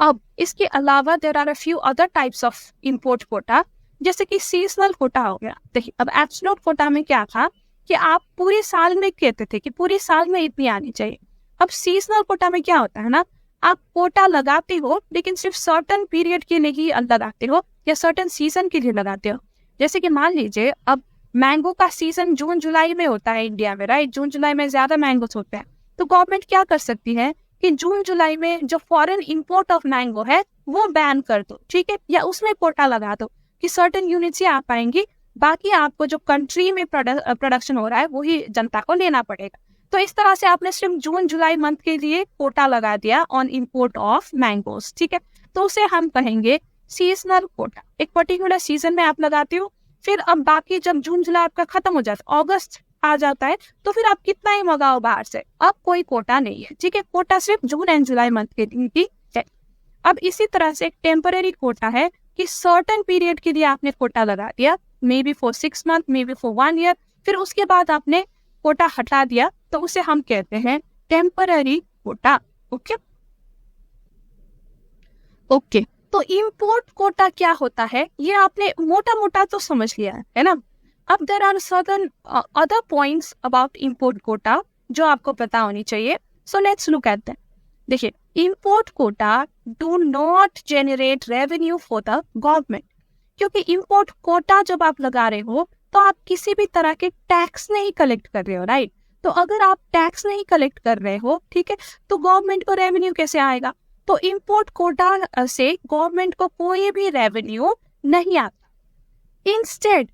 अब इसके अलावा there are a few other types of import quota, जैसे कि सीजनल कोटा हो गया। देखिए अब एब्सोल्यूट कोटा में क्या था कि आप पूरे साल में कहते थे कि पूरे साल में इतनी आनी चाहिए। अब सीजनल कोटा में क्या होता है ना, आप कोटा लगाते हो लेकिन सिर्फ सर्टेन पीरियड के लिए ही लगाते हो या सर्टेन सीजन के लिए लगाते हो। जैसे कि मान लीजिए अब मैंगो का सीजन जून जुलाई में होता है इंडिया में, राइट, जून जुलाई में ज्यादा मैंगोस होते हैं, तो गवर्नमेंट क्या कर सकती है कि जून जुलाई में जो फॉरेन इंपोर्ट ऑफ मैंगो है वो बैन कर दो, ठीक है, या उसमें कोटा लगा दो कि सर्टेन यूनिट्स ही आ पाएंगी, बाकी आपको जो कंट्री में प्रोडक्शन हो रहा है वही जनता को लेना पड़ेगा। तो इस तरह से आपने सिर्फ जून जुलाई मंथ के लिए कोटा लगा दिया ऑन इंपोर्ट ऑफ मैंगोस, ठीक है, तो उसे हम कहेंगे सीजनल कोटा। एक पर्टिकुलर सीजन में आप लगाते हो, फिर अब बाकी जब जून जुलाई आपका खत्म हो जाता है, अगस्त आ जाता है, तो फिर आप कितना ही मंगाओ बाहर से, अब कोई कोटा नहीं है, ठीक है, कोटा सिर्फ जून एंड जुलाई मंथ के लिए ही है। अब इसी तरह से एक टेम्पररी कोटा है कि सर्टेन पीरियड के लिए आपने कोटा लगा दिया, may be for 6 month, may be for 1 year, फिर उसके बाद आपने कोटा हटा दिया, तो उसे हम कहते हैं टेम्पररी कोटा, ओके ओके। तो इंपोर्ट कोटा क्या होता है ये आपने मोटा मोटा तो समझ लिया है ना। अब there are certain other points about import quota जो आपको पता होनी चाहिए, so let's look at that. देखिए import quota do not generate revenue for the government, क्योंकि इंपोर्ट कोटा जब आप लगा रहे हो तो आप किसी भी तरह के टैक्स नहीं कलेक्ट कर रहे हो, राइट। तो अगर आप टैक्स नहीं कलेक्ट कर रहे हो, ठीक है, तो गवर्नमेंट को रेवेन्यू कैसे आएगा। तो इंपोर्ट कोटा से गवर्नमेंट को कोई भी रेवेन्यू नहीं आता। Instead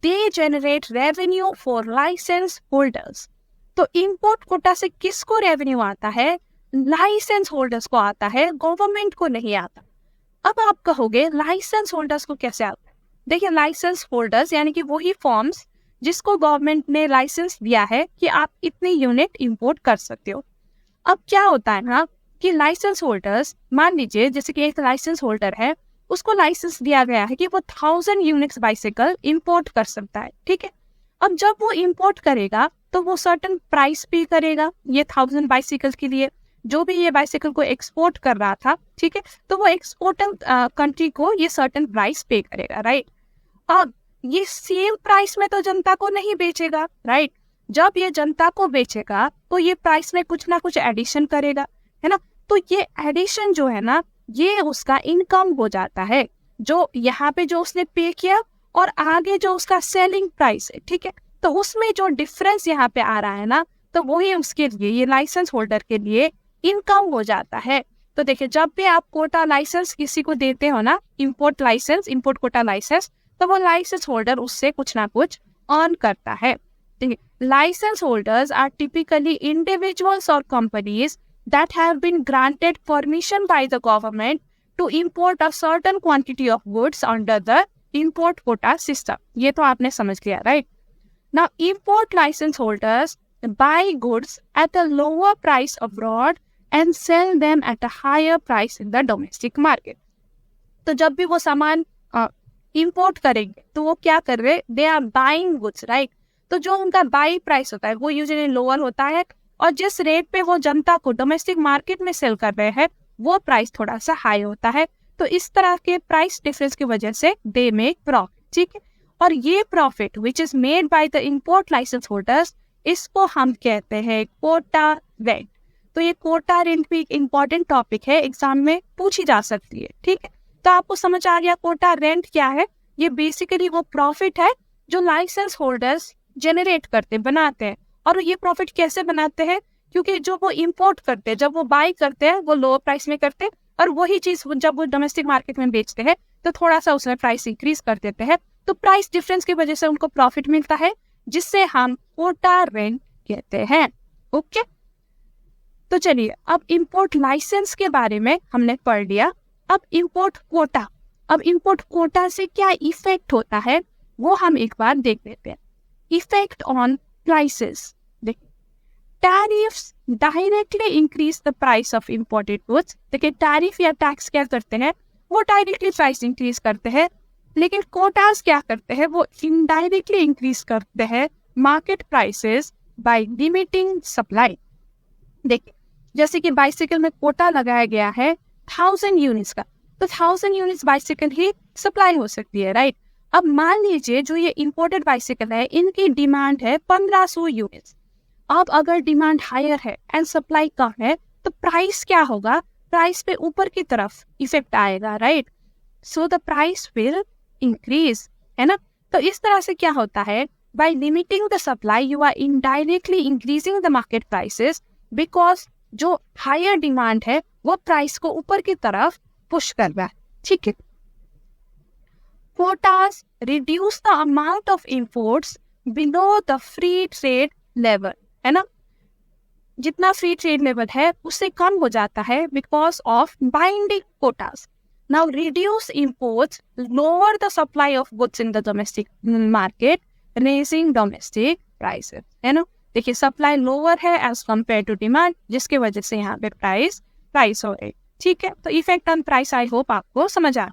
they generate revenue for licence holders. तो इंपोर्ट कोटा से किसको रेवेन्यू आता है, लाइसेंस होल्डर्स को आता है, गवर्नमेंट को नहीं आता। अब आप कहोगे लाइसेंस होल्डर्स को कैसे आता है। देखिए लाइसेंस होल्डर्स यानी कि वही फॉर्म्स जिसको गवर्नमेंट ने लाइसेंस दिया है कि आप इतनी यूनिट इंपोर्ट कर सकते हो। अब क्या होता है ना कि लाइसेंस होल्डर्स, मान लीजिए जैसे कि एक लाइसेंस होल्डर है, उसको लाइसेंस दिया गया है कि वो 1000 यूनिट्स बाइसिकल इंपोर्ट कर सकता है, ठीक है। अब जब वो इंपोर्ट करेगा तो वो सर्टेन प्राइस पे करेगा ये 1000 बाइसिकल के लिए, जो भी ये बाइसिकल को एक्सपोर्ट कर रहा था, ठीक है, तो वो एक्सपोर्टर कंट्री को ये सर्टेन प्राइस पे करेगा, राइट। अब ये सेम प्राइस में तो जनता को नहीं बेचेगा, राइट। जब ये जनता को बेचेगा तो ये प्राइस में कुछ ना कुछ एडिशन करेगा, है ना। तो ये एडिशन जो है ना ये उसका इनकम हो जाता है, जो यहाँ पे जो उसने पे किया और आगे जो उसका सेलिंग प्राइस है, ठीक है, तो उसमें जो डिफरेंस यहाँ पे आ रहा है ना, तो वही उसके लिए ये लाइसेंस होल्डर के लिए इनकम हो जाता है। तो देखिए जब भी आप कोटा लाइसेंस किसी को देते हो ना, import licence, import quota licence, तो वो लाइसेंस होल्डर उससे कुछ ना कुछ अर्न करता है। देखिए licence holders are typically individuals और companies that have been granted permission by the government to import a certain quantity of goods under the import quota system. ये तो आपने समझ लिया, right? Now import license holders buy goods at a lower price abroad and sell them at a higher price in the domestic market. तो जब भी वो सामान import करेंगे तो वो क्या कर रहे हैं, they are buying goods, right? तो जो उनका buy price होता है वो usually lower होता है, और जिस रेट पे वो जनता को डोमेस्टिक मार्केट में सेल कर रहे हैं वो प्राइस थोड़ा सा हाई होता है। तो इस तरह के प्राइस डिफरेंस की वजह से दे मेक प्रॉफिट, ठीक है। और ये profit which is made by the import licence holders, इसको हम कहते हैं कोटा रेंट। तो ये कोटा रेंट भी एक इम्पॉर्टेंट टॉपिक है, एग्जाम में पूछी जा सकती है, ठीक है। तो आपको समझ आ गया कोटा रेंट क्या है। ये बेसिकली वो प्रॉफिट है जो लाइसेंस होल्डर्स जनरेट करते, बनाते हैं। और ये प्रॉफिट कैसे बनाते हैं, क्योंकि जो वो इंपोर्ट करते हैं, जब वो बाय करते हैं वो लोअर प्राइस में करते हैं, और वही चीज जब वो डोमेस्टिक मार्केट में बेचते हैं तो थोड़ा सा उसमें प्राइस इंक्रीज कर देते हैं। तो प्राइस डिफरेंस की वजह से उनको प्रॉफिट मिलता है, जिससे हम कोटा रेंट कहते हैं। ओके, तो चलिए अब इंपोर्ट लाइसेंस के बारे में हमने पढ़ लिया। अब इंपोर्ट कोटा से क्या इफेक्ट होता है वो हम एक बार देख लेते हैं। इफेक्ट ऑन प्राइसेस, देखिए tariffs directly increase the price of imported goods. देखिए टैरिफ या टैक्स क्या करते हैं, वो डायरेक्टली प्राइस इंक्रीज करते हैं, लेकिन कोटास क्या करते हैं, वो इनडायरेक्टली इंक्रीज करते हैं market prices by limiting supply. देखिए जैसे कि बाइसिकल में कोटा लगाया गया है 1000 यूनिट्स का, तो 1000 यूनिट्स बाइसिकल ही सप्लाई हो सकती है, राइट। अब मान लीजिए जो ये इंपोर्टेड बाइसिकल है, इनकी डिमांड है 1500 यूनिट्स। अब अगर डिमांड हायर है एंड सप्लाई कम है तो प्राइस क्या होगा, प्राइस पे ऊपर की तरफ इफेक्ट आएगा, right. So the price will increase, है ना। तो इस तरह से क्या होता है, by limiting the supply you are indirectly increasing the market prices, because जो हायर डिमांड है वो प्राइस को ऊपर की तरफ पुश कर रहा है, ठीक है। Quotas reduce the amount of imports below the free trade level, है ना। जितना फ्री ट्रेड लेवल है उससे कम हो जाता है because of binding quotas. Now reduce imports lower the supply of goods in the domestic market, raising domestic prices, है ना। देखिए सप्लाई लोअर है एज कम्पेयर टू डिमांड, जिसकी वजह से यहाँ पे प्राइस हो रही, ठीक है। तो effect on price I hope आपको समझ आ।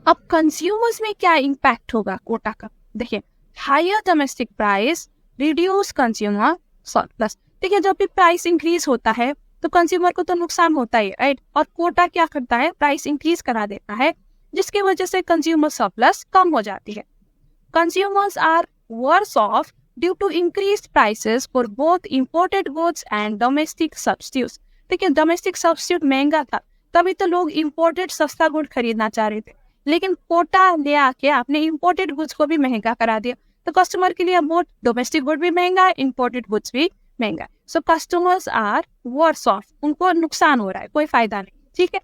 अब कंज्यूमर्स में क्या इम्पैक्ट होगा कोटा का, देखिए higher domestic price reduce consumer surplus. देखिए जब भी प्राइस इंक्रीज होता है तो कंज्यूमर को तो नुकसान होता है, राइट। और कोटा क्या करता है, प्राइस इंक्रीज करा देता है, जिसकी वजह से कंज्यूमर सरप्लस कम हो जाती है। Consumers are worse off due to increase prices for both imported goods and domestic substitutes. देखिए डोमेस्टिक सब्स्टिट्यूट महंगा था, तभी तो लोग इम्पोर्टेड सस्ता गुड खरीदना चाह रहे थे, लेकिन कोटा ले आके आपने इम्पोर्टेड गुड्स को भी महंगा करा दिया, तो कस्टमर के लिए अब डोमेस्टिक गुड भी महंगा है, इम्पोर्टेड गुड्स भी महंगा है। So customers are worse off, उनको नुकसान हो रहा है, कोई फायदा नहीं, ठीक है।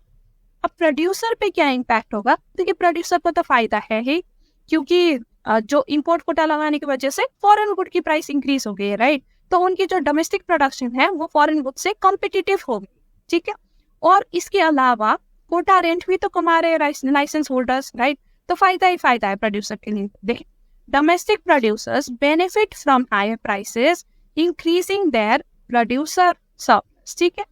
अब प्रोड्यूसर पे क्या इम्पैक्ट होगा, देखिए प्रोड्यूसर को तो फायदा है ही, क्योंकि जो इंपोर्ट कोटा लगाने की वजह से फॉरेन गुड की प्राइस इंक्रीज हो गई है, राइट। तो उनकी जो डोमेस्टिक प्रोडक्शन है वो फॉरेन गुड से कॉम्पिटिटिव होगी, ठीक है। और इसके अलावा कोटा रेंट भी तो कमा रहे लाइसेंस होल्डर्स, राइट। तो फायदा ही फायदा है प्रोड्यूसर के लिए। देखिए domestic producers benefit from higher prices increasing their producer surplus, ठीक है।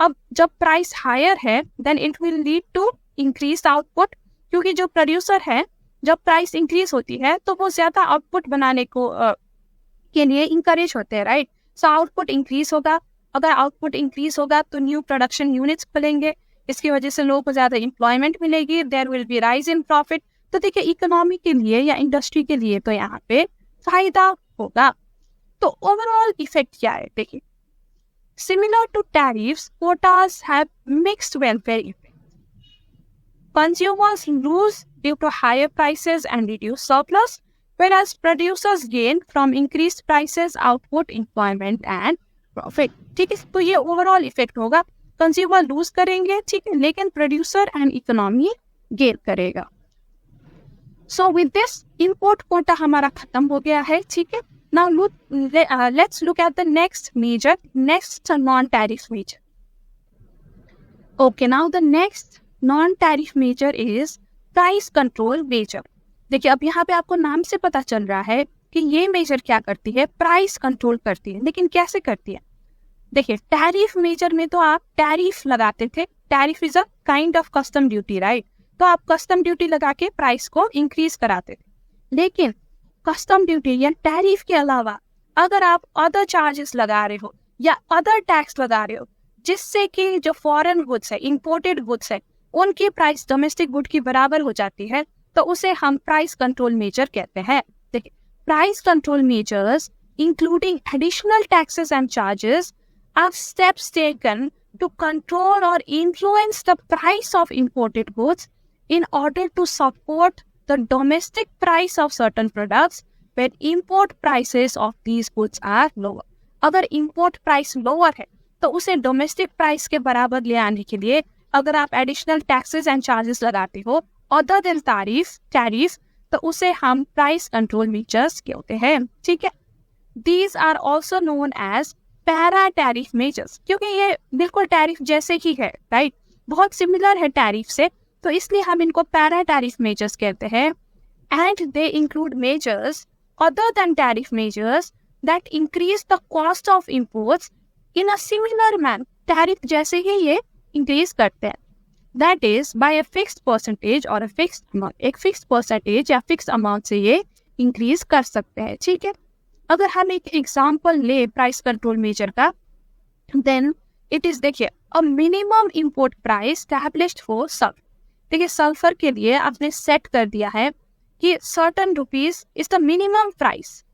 अब जब प्राइस हायर है then it will lead to increase output, क्योंकि जो प्रोड्यूसर है जब प्राइस इंक्रीज होती है तो वो ज्यादा आउटपुट बनाने को के लिए इंकरेज होते हैं, राइट। सो आउटपुट इंक्रीज होगा, अगर आउटपुट इंक्रीज होगा तो न्यू प्रोडक्शन यूनिट्स खुलेंगे, इसकी वजह से लोगों को ज्यादा एम्प्लॉयमेंट मिलेगी, there will be rise in profit. तो देखिए इकोनॉमी के लिए या इंडस्ट्री के लिए तो यहाँ पे फायदा होगा। तो ओवरऑल इफेक्ट क्या है, देखिए similar to tariffs quotas have mixed welfare effect. Consumers lose due to higher prices and reduced surplus, whereas producers gain from increased prices, output, employment and profit, ठीक है। तो ये ओवरऑल इफेक्ट होगा, कंज्यूमर लूज करेंगे, ठीक है, लेकिन प्रोड्यूसर एंड इकोनॉमी गेन करेगा। So with this import quota हमारा खत्म हो गया है, ठीक है। Now let's look at the next non tariff measure. Okay, now the next non tariff measure is price control measure. देखिए अब यहाँ पे आपको नाम से पता चल रहा है कि ये मेजर क्या करती है, प्राइस कंट्रोल करती है, लेकिन कैसे करती है। देखिए टैरिफ मेजर में तो आप टैरिफ लगाते थे, tariff is a kind of custom duty, right. तो आप कस्टम ड्यूटी लगा के प्राइस को इंक्रीज कराते थे, लेकिन कस्टम ड्यूटी या टैरिफ के अलावा अगर आप अदर चार्जेस लगा रहे हो या अदर टैक्स लगा रहे हो, जिससे कि जो फॉरेन गुड्स है, इंपोर्टेड गुड्स है, उनकी प्राइस डोमेस्टिक गुड की बराबर हो जाती है, तो उसे हम प्राइस कंट्रोल मेजर कहते हैं। देखिए, price control measures including additional taxes and charges are steps taken to control or influence the price of imported goods in order to support the domestic price of certain products when import prices of these goods are lower. अगर import price lower है तो उसे domestic price के बराबर ले आने के लिए अगर आप additional taxes and charges लगाते हो other than tariff, तो उसे हम price control measures कहते हैं। ठीक है, these are also known as para tariff measures, क्योंकि ये बिल्कुल टैरिफ जैसे ही है, राइट, बहुत सिमिलर है टैरिफ से, तो इसलिए हम इनको पैरा टैरिफ मेजर्स कहते हैं। And they include measures other than tariff measures that increase the cost of imports in a similar manner, tariff जैसे ही ये इंक्रीज करते हैं, that is by a fixed percentage और अ फिक्स्ड अमाउंट, एक फिक्स्ड परसेंटेज या फिक्स्ड अमाउंट से ये इंक्रीज कर सकते हैं। ठीक है, अगर हम एक एग्जाम्पल ले प्राइस कंट्रोल मेजर का, देन इट इज, देखिए, a minimum import price established for sulphur. देखिए, सल्फर के लिए आपने सेट कर दिया है कि certain rupees is the minimum price.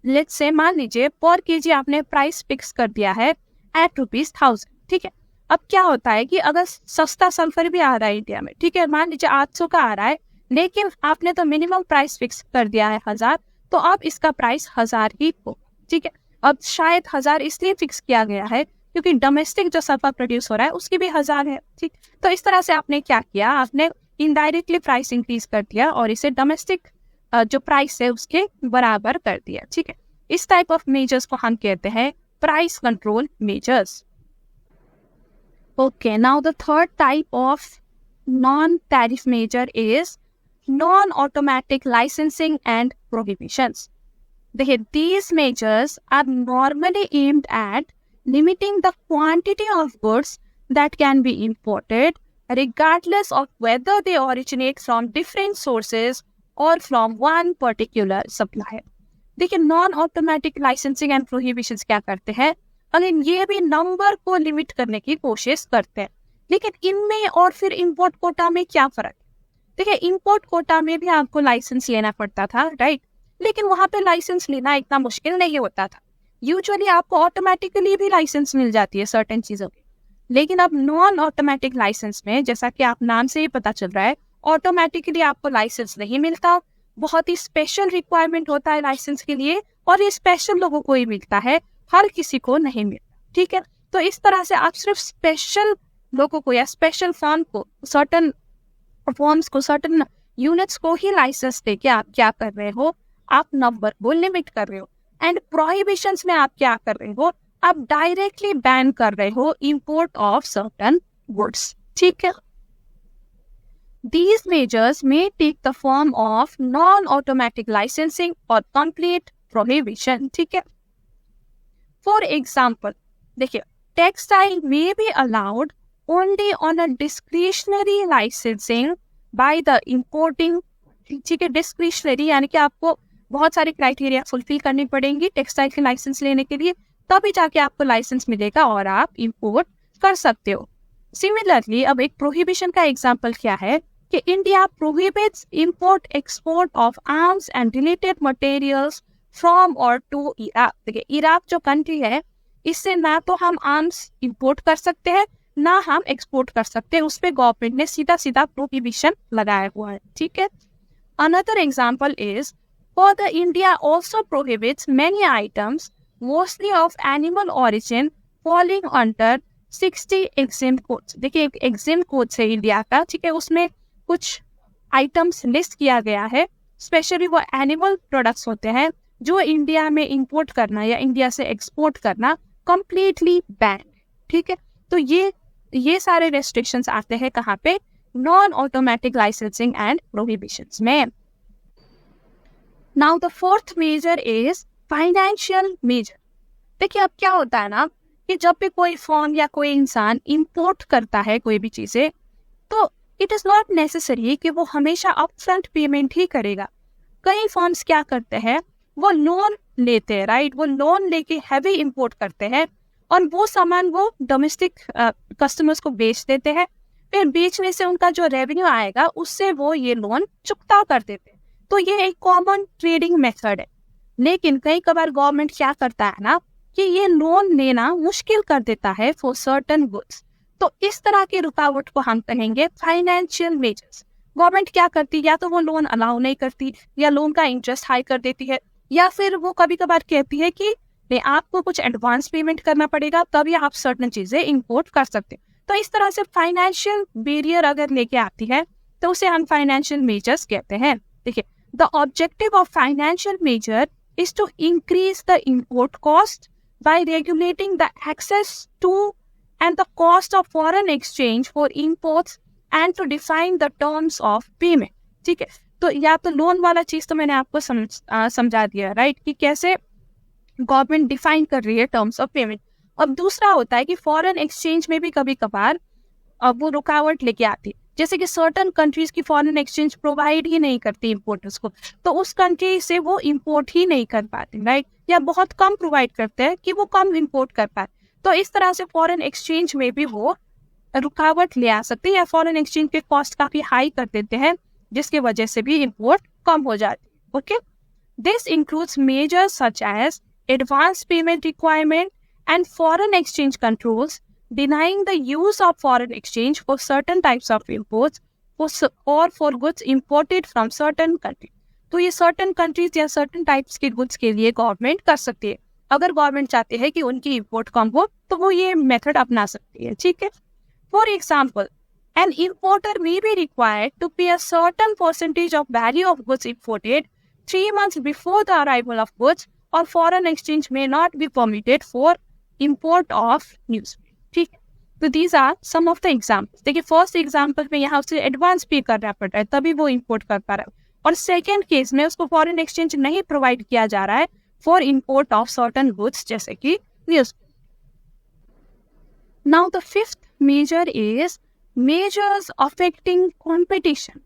Let's say मान लीजिए पर केजी आपने प्राइस फिक्स कर दिया है एट ₹1000। ठीक है, अब क्या होता है कि अगर सस्ता सल्फर भी आ रहा है इंडिया में, ठीक है, मान लीजिए 800 का आ रहा है, लेकिन आपने तो मिनिमम प्राइस फिक्स कर दिया है 1000, तो अब इसका प्राइस 1000 ही हो। ठीक है, अब शायद 1000 इसलिए फिक्स किया गया है क्योंकि डोमेस्टिक जो सल्फर प्रोड्यूस हो रहा है उसकी भी 1000 है। ठीक, तो इस तरह से आपने क्या किया, आपने इनडायरेक्टली प्राइस इंक्रीज कर दिया और इसे डोमेस्टिक जो प्राइस है उसके बराबर कर दिया। ठीक है, इस टाइप ऑफ मेजर्स को हम कहते हैं price control measures. Okay, now the third type of non tariff measure is non-automatic licensing and prohibitions. These measures are normally aimed at limiting the quantity of goods that can be imported, regardless of whether they originate from different sources or from one particular supplier. देखिए, non-automatic licensing and prohibitions क्या करते हैं, अगर ये भी नंबर को लिमिट करने की कोशिश करते हैं, लेकिन इनमें और फिर इंपोर्ट कोटा में क्या फर्क? देखिए, इंपोर्ट कोटा में भी आपको लाइसेंस लेना पड़ता था, राइट, लेकिन वहां पे लाइसेंस लेना इतना मुश्किल नहीं होता था। यूजुअली आपको ऑटोमेटिकली भी लाइसेंस मिल जाती है सर्टेन चीजों की, लेकिन अब नॉन ऑटोमेटिक लाइसेंस में, जैसा कि आप नाम से ही पता चल रहा है, ऑटोमेटिकली आपको लाइसेंस नहीं मिलता, बहुत ही स्पेशल रिक्वायरमेंट होता है लाइसेंस के लिए, और ये स्पेशल लोगों को ही मिलता है, हर किसी को नहीं मिलता। ठीक है, तो इस तरह से आप सिर्फ स्पेशल लोगों को या स्पेशल फॉर्म को, सर्टेन फॉर्म्स को, सर्टेन यूनिट्स को ही लाइसेंस दे के आप क्या कर रहे हो, आप नंबर को लिमिट कर रहे हो। एंड प्रोहिबिशंस में आप क्या कर रहे हो, आप डायरेक्टली बैन कर रहे हो इंपोर्ट ऑफ सर्टेन गुड्स। ठीक है, these measures may take the form of non-automatic licensing or complete prohibition. ठीक है, for example, देखिए, textile may be allowed only on a discretionary licensing by the importing. ठीक है, डिस्क्रिशनरी यानी कि आपको बहुत सारे क्राइटेरिया फुलफिल करनी पड़ेंगी टेक्सटाइल के लाइसेंस लेने के लिए, तभी जाके आपको लाइसेंस मिलेगा और आप इंपोर्ट कर सकते हो। सिमिलरली, अब एक प्रोहिबिशन का एग्जांपल क्या है कि India prohibits import export of arms and related materials from और टू इराक। देखिए, इराक जो कंट्री है, इससे ना तो हम आर्म्स इंपोर्ट कर सकते हैं ना हम एक्सपोर्ट कर सकते हैं, उस पे गवर्नमेंट ने सीधा सीधा प्रोहिबिशन लगाया हुआ है। ठीक है, another example is for the India also prohibits many items mostly of animal origin falling under 60 EXIM codes. देखिए, एक एग्जिम्ड कोड है इंडिया का, ठीक है, उसमें कुछ आइटम्स लिस्ट किया गया है, स्पेशली वो एनिमल प्रोडक्ट्स होते हैं जो इंडिया में इंपोर्ट करना या इंडिया से एक्सपोर्ट करना कंप्लीटली बैन। ठीक है, तो ये सारे रेस्ट्रिक्शंस आते हैं कहाँ पे, non automatic licensing and prohibitions में। Now the fourth measure is financial measure. देखिए, अब क्या होता है ना कि जब भी कोई फर्म या कोई इंसान इंपोर्ट करता है कोई भी चीजें, तो इट इज नॉट नेसेसरी कि वो हमेशा अपफ्रंट पेमेंट ही करेगा। कई फर्म्स क्या करते हैं, वो लोन लेते हैं, राइट, वो लोन लेके हैवी इंपोर्ट करते हैं और वो सामान वो डोमेस्टिक कस्टमर्स को बेच देते हैं। फिर बेचने से उनका जो रेवेन्यू आएगा उससे वो ये लोन चुकता कर देते हैं। तो ये एक कॉमन ट्रेडिंग मेथड है। लेकिन कई कबार गवर्नमेंट क्या करता है ना कि ये लोन लेना मुश्किल कर देता है फॉर सर्टेन गुड्स। तो इस तरह की रुकावट को हम कहेंगे फाइनेंशियल मेजर्स। गवर्नमेंट क्या करती है, या तो वो लोन अलाउ नहीं करती, या लोन का इंटरेस्ट हाई कर देती है, या फिर वो कभी कभार कहती है कि नहीं, आपको कुछ एडवांस पेमेंट करना पड़ेगा तभी आप सर्टेन चीजें इंपोर्ट कर सकते हैं। तो इस तरह से फाइनेंशियल बैरियर अगर लेके आती है तो उसे हम फाइनेंशियल मेजर्स कहते हैं। देखिए, the objective of financial measure is to increase the import cost by regulating the access to and the cost of foreign exchange for imports and to define the terms of payment। ठीक है, तो या तो लोन वाला चीज तो मैंने आपको समझा दिया, राइट, कि कैसे गवर्नमेंट डिफाइन कर रही है टर्म्स ऑफ पेमेंट। अब दूसरा होता है कि फॉरेन एक्सचेंज में भी कभी कभार अब वो रुकावट लेके आती है, जैसे कि सर्टेन कंट्रीज की फॉरेन एक्सचेंज प्रोवाइड ही नहीं करती इंपोर्टर्स को, तो उस कंट्री से वो इंपोर्ट ही नहीं कर पाते, राइट, या बहुत कम प्रोवाइड करते हैं कि वो कम इंपोर्ट कर पाए। तो इस तरह से फॉरेन एक्सचेंज में भी वो रुकावट ले आ सकते हैं, या फॉरेन एक्सचेंज के कॉस्ट काफी हाई कर देते हैं जिसकी वजह से भी इंपोर्ट कम हो जाती है। Okay, this includes measures such as advance payment requirement and foreign exchange controls, denying the use of foreign exchange for certain types of imports or for goods imported from certain countries। तो ये certain countries या certain types के goods के लिए गवर्नमेंट कर सकती है। अगर गवर्नमेंट चाहते हैं कि उनकी इंपोर्ट कम हो तो वो ये मेथड अपना सकती है। ठीक है, for example, an importer may be required to pay a certain percentage of value of goods imported 3 months before the arrival of goods, or foreign exchange may not be permitted for import of newspaper। ठीक है, तो these are some of the examples. देखिए, फर्स्ट एग्जाम्पल में यहाँ उसे एडवांस पे करना पड़ रहा है तभी वो इंपोर्ट कर पा रहा है, और सेकेंड केस में उसको फॉरेन एक्सचेंज नहीं प्रोवाइड किया जा रहा है for import of certain goods जैसे कि news. Now the fifth measure is measures affecting competition.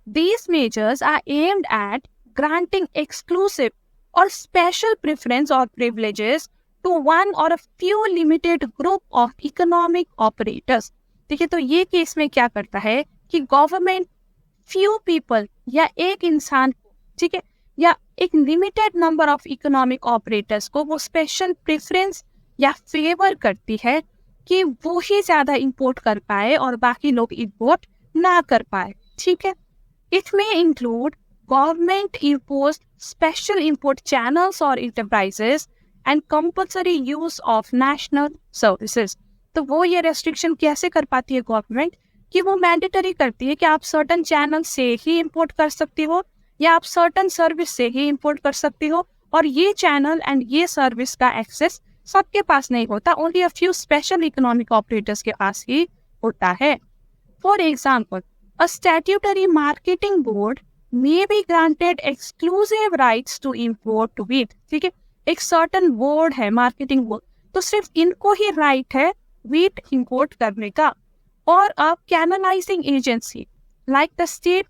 These measures are aimed at granting exclusive or special preference or privileges to one or a few limited group of economic operators। देखिए, तो ये केस में क्या करता है कि गवर्नमेंट फ्यू पीपल या एक इंसान को, ठीक है, या एक limited number of economic operators को वो स्पेशल प्रेफरेंस या फेवर करती है कि वो ही ज्यादा इंपोर्ट कर पाए और बाकी लोग इंपोर्ट ना कर पाए। ठीक है, it may include government imposed special import channels or enterprises and compulsory use of national services। तो वो ये रेस्ट्रिक्शन कैसे कर पाती है गवर्नमेंट कि वो मैंडेटरी करती है कि आप सर्टन चैनल से ही इंपोर्ट कर सकती हो या आप सर्टन सर्विस से ही इंपोर्ट कर सकती हो, और ये चैनल एंड ये सर्विस का एक्सेस सबके पास नहीं होता, only a few special economic operators के पास ही होता है। For example, a statutory marketing board may be granted exclusive rights to import wheat। ठीक है, एक सर्टन बोर्ड है मार्केटिंग बोर्ड, तो सिर्फ इनको ही राइट है व्हीट इंपोर्ट करने का। और अब canalising agency like the state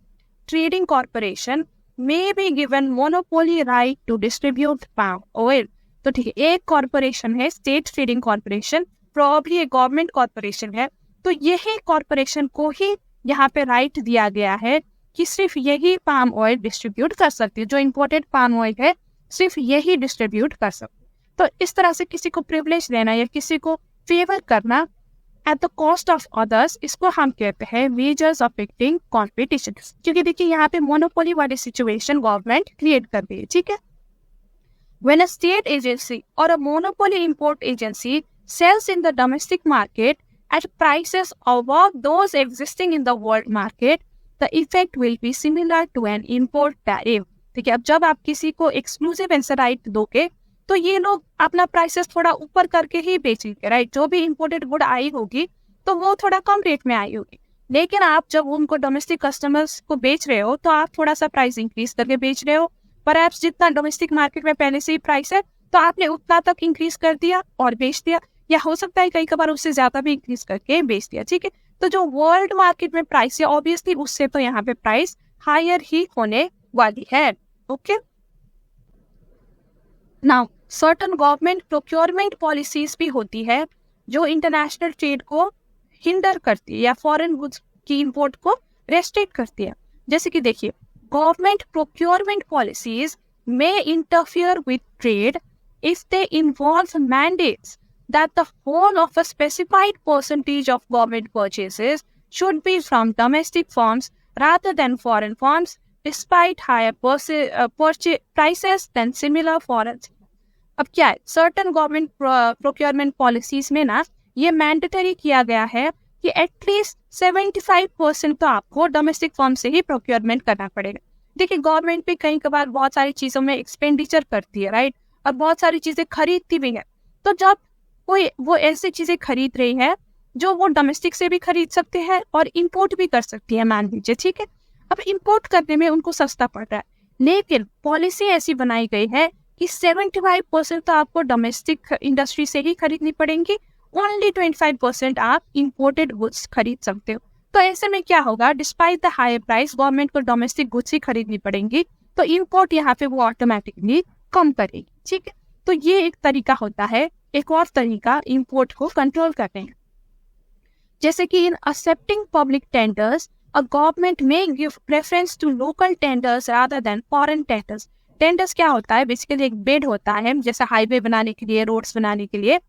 trading corporation may be given monopoly right to distribute palm oil। तो ठीक है, एक कॉर्पोरेशन है स्टेट ट्रेडिंग कॉर्पोरेशन, प्रॉब्ली एक गवर्नमेंट कॉर्पोरेशन है, तो यही कॉर्पोरेशन को ही यहाँ पे राइट दिया गया है कि सिर्फ यही पाम ऑयल डिस्ट्रीब्यूट कर सकती है, जो इंपोर्टेड पाम ऑयल है सिर्फ यही डिस्ट्रीब्यूट कर सकती है। तो इस तरह से किसी को प्रिविलेज देना या किसी को फेवर करना at the cost of others, इसको हम कहते हैं मेजर्स अफेक्टिंग कॉम्पिटिशन। क्योंकि देखिए, यहाँ पे मोनोपोली वाली सिचुएशन गवर्नमेंट क्रिएट कर रही है। ठीक है, when a state agency or a monopoly import agency sells in the domestic market at prices above those existing in the world market, the effect will be similar to an import tariff। ठीक है, अब जब आप किसी को एक्सक्लूसिव आंसर राइट दोगे तो ये लोग अपना प्राइसेस थोड़ा ऊपर करके ही बेचेंगे, राइट। जो भी इंपोर्टेड गुड आई होगी तो वो थोड़ा कम रेट में आई होगी, लेकिन आप जब उनको डोमेस्टिक कस्टमर्स को बेच रहे हो तो आप थोड़ा सा प्राइस इंक्रीज करके बेच रहे हो। परहैप्स जितना डोमेस्टिक मार्केट में पहले से ही प्राइस है तो आपने उतना तक इंक्रीज कर दिया और बेच दिया, या हो सकता है कई बार उससे ज्यादा भी इंक्रीज करके बेच दिया। ठीक है, तो जो वर्ल्ड मार्केट में प्राइस है ऑब्वियसली उससे तो यहाँ पे प्राइस हायर ही होने वाली है। Okay, now certain government procurement policies भी होती है जो इंटरनेशनल ट्रेड को हिंडर करती है या फॉरेन गुड्स की इंपोर्ट को रेस्ट्रिक्ट करती है। जैसे कि देखिए, government procurement policies may interfere with trade if they involve mandates that the whole of a specified percentage of government purchases should be from domestic firms rather than foreign firms, despite higher purchase prices than similar foreign। अब क्या है, सर्टन गवर्नमेंट प्रोक्योरमेंट पॉलिसीज में ना ये मैंडेटरी किया गया है कि एटलीस्ट 75% तो आपको डोमेस्टिक फर्म से ही प्रोक्योरमेंट करना पड़ेगा। देखिए, गवर्नमेंट भी कई कबार बहुत सारी चीजों में एक्सपेंडिचर करती है, राइट, और बहुत सारी चीजें खरीदती भी है। तो जब कोई वो ऐसी चीजें खरीद रही है जो वो डोमेस्टिक से भी खरीद सकते हैं और इंपोर्ट भी कर सकती है, मान लीजिए, ठीक है। अब इंपोर्ट करने में उनको सस्ता पड़ रहा है, लेकिन पॉलिसी ऐसी बनाई गई है कि 75% तो आपको डोमेस्टिक इंडस्ट्री से ही खरीदनी पड़ेंगी, ओनली 25% आप इंपोर्टेड गुड्स खरीद सकते हो। तो ऐसे में क्या होगा, despite the high price government को डोमेस्टिक गुड्स ही खरीदनी पड़ेंगी, तो इंपोर्ट यहाँ पे वो ऑटोमेटिकली कम करेगी, ठीक है। तो ये एक तरीका होता है। एक और तरीका इंपोर्ट को कंट्रोल करने का, जैसे कि in accepting public tenders a government may give preference to local tenders rather than foreign tenders. Tenders क्या होता है, बेसिकली एक बिड होता है, जैसे हाईवे बनाने के लिए, रोड्स बनाने के लिए।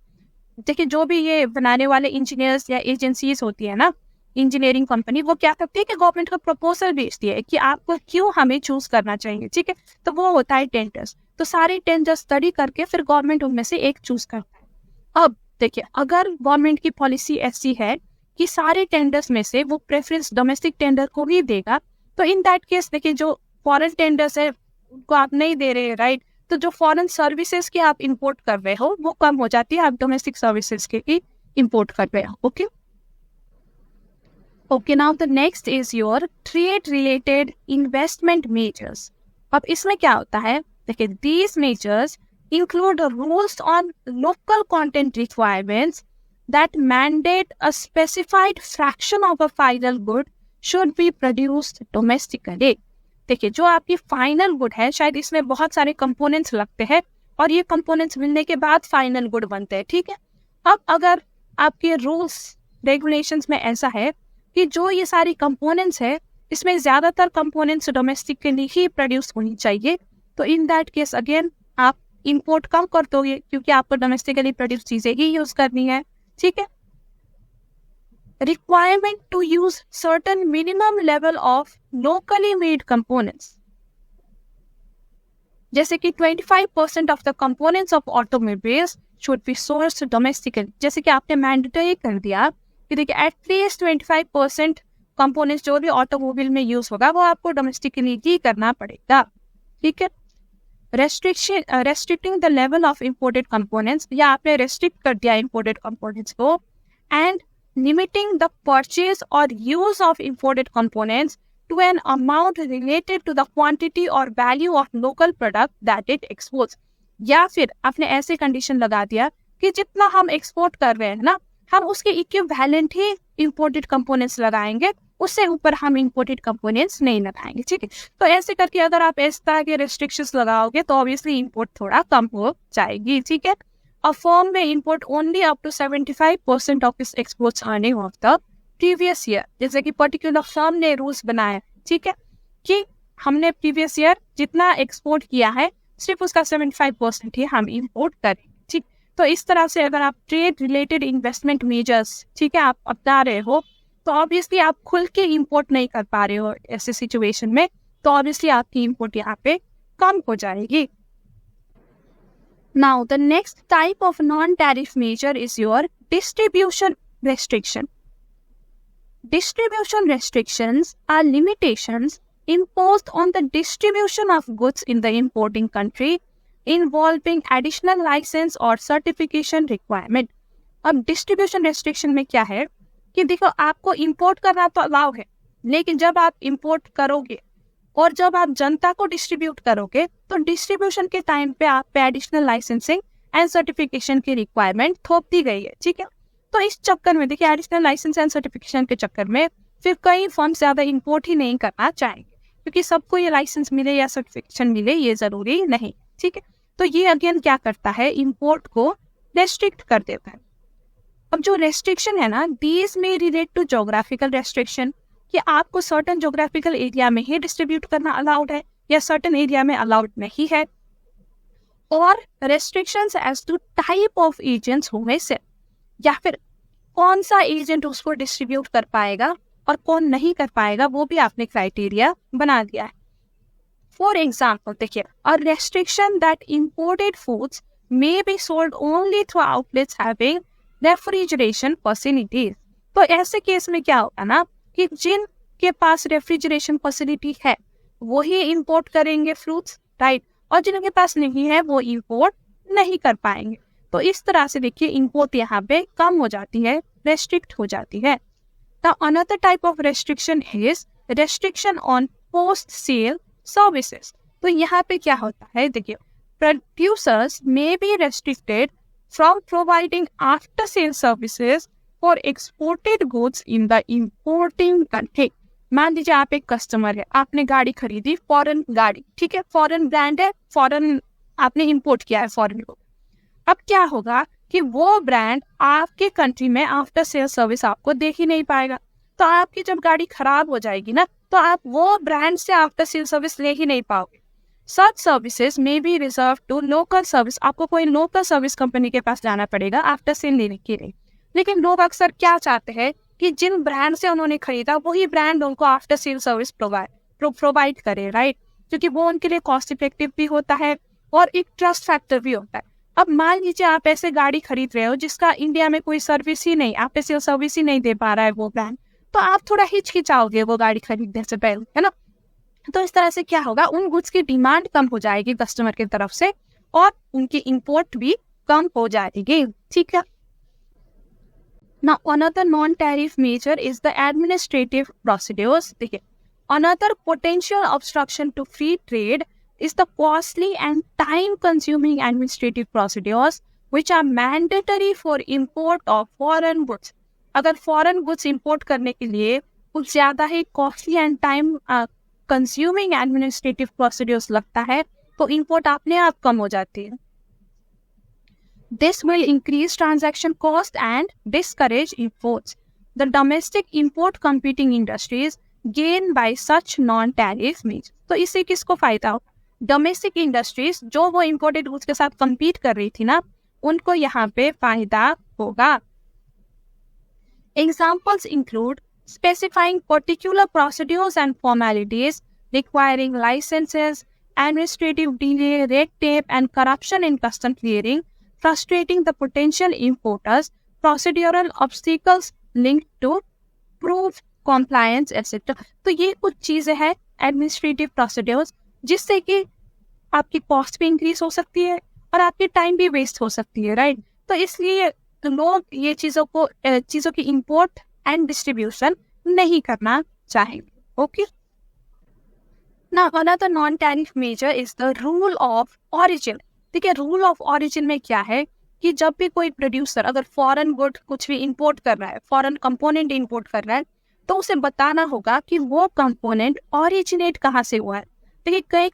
देखिए, जो भी ये बनाने वाले इंजीनियर्स या एजेंसीज होती है ना, इंजीनियरिंग कंपनी, वो क्या करती है कि गवर्नमेंट को प्रपोजल भेजती है कि आपको क्यों हमें चूज करना चाहिए, ठीक है। तो वो होता है टेंडर्स। तो सारे टेंडर्स स्टडी करके फिर गवर्नमेंट उनमें से एक चूज करता है। अब देखिए, अगर गवर्नमेंट की पॉलिसी ऐसी है कि सारे टेंडर्स में से वो प्रेफरेंस डोमेस्टिक टेंडर को ही देगा, तो इन दैट केस देखिए, जो फॉरेन टेंडर्स है उनको आप नहीं दे रहे, राइट। तो जो फॉरेन सर्विसेज की आप इंपोर्ट कर रहे हो वो कम हो जाती है, आप डोमेस्टिक सर्विसेज के ही इंपोर्ट कर रहे हो। Okay, now the next is your trade related investment measures. अब इसमें क्या होता है, देखिए, these measures include rules on local content requirements that mandate a specified fraction of a final good should be produced domestically. देखिए, जो आपकी फाइनल गुड है, शायद इसमें बहुत सारे कंपोनेंट्स लगते हैं और ये कंपोनेंट्स मिलने के बाद फाइनल गुड बनते हैं, ठीक है। अब अगर आपके रूल्स रेगुलेशंस में ऐसा है कि जो ये सारी कंपोनेंट्स है, इसमें ज्यादातर कंपोनेंट्स डोमेस्टिकली ही प्रोड्यूस होनी चाहिए, तो इन दैट केस अगेन आप इंपोर्ट कम कर दोगे, क्योंकि आपको डोमेस्टिकली प्रोड्यूस चीजें ही यूज करनी है, ठीक है। Requirement to use certain minimum level of locally made components, जैसे कि 25% of the components of automobiles should be sourced domestically। जैसे कि आपने मैंडेटरी कर दिया कि देखिए, एटलीस्ट 25% कंपोनेंट्स जो भी ऑटोमोबाइल में यूज होगा वो आपको डोमेस्टिकली ही करना पड़ेगा, ठीक है। Restricting the level of imported components, या आपने रेस्ट्रिक्ट कर दिया इम्पोर्टेड कंपोनेंट्स को, and limiting the purchase or use of imported components to an amount related to the quantity or value of local product that it exports। या फिर आपने ऐसे कंडीशन लगा दिया कि जितना हम एक्सपोर्ट कर रहे हैं ना, हम उसके इक्विवेलेंट ही इंपोर्टेड कंपोनेंट्स लगाएंगे, उससे ऊपर हम इंपोर्टेड कंपोनेंट्स नहीं लगाएंगे, ठीक है। तो ऐसे करके अगर आप इस तरह के रिस्ट्रिक्शंस लगाओगे तो ऑब्वियसली इंपोर्ट थोड़ा कम हो जाएगी, ठीक है। A firm may import only up to 75% of its exports earning of the previous year। जैसे कि पर्टिकुलर फर्म ने रूल्स बनाया, ठीक है, कि हमने प्रीवियस ईयर जितना एक्सपोर्ट किया है सिर्फ उसका 75% ही हम इंपोर्ट करें, ठीक। तो इस तरह से अगर आप ट्रेड रिलेटेड इन्वेस्टमेंट मेजर्स, ठीक है, आप अपना रहे हो, तो ऑब्वियसली आप खुल के इंपोर्ट नहीं कर पा रहे हो ऐसे सिचुएशन में, तो ऑब्वियसली आपकी इंपोर्ट यहाँ पे कम हो जाएगी। Now, the next type of non-tariff measure is your distribution restriction. Distribution restrictions are limitations imposed on the distribution of goods in the importing country involving additional license or certification requirement। अब distribution restriction में क्या है कि देखो, आपको import करना तो अलाउ है, लेकिन जब आप import करोगे और जब आप जनता को डिस्ट्रीब्यूट करोगे तो डिस्ट्रीब्यूशन के टाइम पे आप पे एडिशनल लाइसेंसिंग एंड सर्टिफिकेशन की रिक्वायरमेंट थोप दी गई है, ठीक है। तो इस चक्कर में देखिए, एडिशनल लाइसेंस एंड सर्टिफिकेशन के चक्कर में फिर कई फर्म ज्यादा इंपोर्ट ही नहीं करना चाहेंगे, क्योंकि सबको ये लाइसेंस मिले या सर्टिफिकेशन मिले ये जरूरी नहीं, ठीक है। तो ये अगेन क्या करता है, इंपोर्ट को रेस्ट्रिक्ट कर देता है। अब जो रेस्ट्रिक्शन है ना, दीज में रिलेट टू जोग्राफिकल रेस्ट्रिक्शन, कि आपको सर्टन जोग्राफिकल एरिया में ही डिस्ट्रीब्यूट करना अलाउड है या सर्टन एरिया में अलाउड नहीं है, और restrictions as to type of agents who may sell, या फिर कौन सा एजेंट उसको डिस्ट्रीब्यूट कर पाएगा और कौन नहीं कर पाएगा, वो भी आपने क्राइटेरिया बना दिया है। फॉर एग्जाम्पल देखिए, अ restriction that imported foods may be sold only through outlets having refrigeration facilities. तो ऐसे केस में क्या होगा ना, कि जिनके पास रेफ्रिजरेशन फैसिलिटी है वो ही इंपोर्ट करेंगे फ्रूट्स, राइट, और जिनके पास नहीं है वो इंपोर्ट नहीं कर पाएंगे। तो इस तरह से देखिए इंपोर्ट यहाँ पे कम हो जाती है, रेस्ट्रिक्ट हो जाती है। Now another type of restriction is restriction on post sale services। तो यहाँ पे क्या होता है, देखिए, producers may be restricted from providing after sale services for exported goods in the importing country। मान लीजिए आप एक कस्टमर है, आपने गाड़ी खरीदी, फॉरेन गाड़ी, ठीक है, फॉरेन ब्रांड है, फॉरेन आपने इंपोर्ट किया है फॉरेन को। अब क्या होगा कि वो ब्रांड आपके कंट्री में आफ्टर सेल सर्विस आपको दे ही नहीं पाएगा। तो आपकी जब गाड़ी खराब हो जाएगी ना, तो आप वो ब्रांड से आफ्टर सेल सर्विस ले ही नहीं पाओगे। सच सर्विसेज में be reserve to local service, आपको कोई लोकल सर्विस कंपनी के पास जाना पड़ेगा आफ्टर सेल लेने के लिए। लेकिन लोग अक्सर क्या चाहते हैं कि जिन ब्रांड से उन्होंने खरीदा वही ब्रांड उनको आफ्टर सेल सर्विस प्रोवाइड करे, राइट, क्योंकि वो उनके लिए कॉस्ट इफेक्टिव भी होता है और एक ट्रस्ट फैक्टर भी होता है। अब मान लीजिए आप ऐसे गाड़ी खरीद रहे हो जिसका इंडिया में कोई सर्विस ही नहीं, आफ्टर सेल सर्विस ही नहीं दे पा रहा है वो ब्रांड, तो आप थोड़ा हिचकिचाओगे वो गाड़ी खरीदने से पहले, है ना। तो इस तरह से क्या होगा, उन गुड्स की डिमांड कम हो जाएगी कस्टमर की तरफ से और उनकी इंपोर्ट भी कम हो जाएगी, ठीक है। Now another non-tariff measure is the administrative procedures। देखिए, another potential obstruction to free trade is the costly and time-consuming administrative procedures which are mandatory for import of foreign goods। अगर फॉरेन गुड्स इंपोर्ट करने के लिए कुछ ज़्यादा ही costly and time consuming administrative procedures लगता है तो इंपोर्ट अपने आप कम हो जाती है। This will increase transaction cost and discourage imports. The domestic import competing industries gain by such non-tariff measures। तो इससे किसको फायदा हो? डोमेस्टिक इंडस्ट्रीज जो वो इंपोर्टेड गुड्स के साथ compete कर रही थी ना, उनको यहाँ पे फायदा होगा। Examples include specifying particular procedures and formalities, requiring licenses, administrative delay, red tape, and corruption in custom clearing, frustrating the potential importers, procedural obstacles linked to proof compliance, etc। तो ये कुछ चीजें हैं एडमिनिस्ट्रेटिव प्रोसीड्यूर्स जिससे कि आपकी कॉस्ट भी इंक्रीज हो सकती है और आपकी टाइम भी वेस्ट हो सकती है, राइट। तो इसलिए लोग ये चीजों की इंपोर्ट एंड डिस्ट्रीब्यूशन नहीं करना चाहेंगे, okay. Now another non-tariff measure is the rule of origin। देखिए, रूल ऑफ ओरिजिन में क्या है कि जब भी कोई प्रोड्यूसर अगर फॉरेन गुड कुछ भी इंपोर्ट कर रहा है, फॉरेन कंपोनेंट इंपोर्ट कर रहा है, तो उसे बताना होगा कि वो कंपोनेंट ओरिजिनेट कहाँ से हुआ है। देखिए,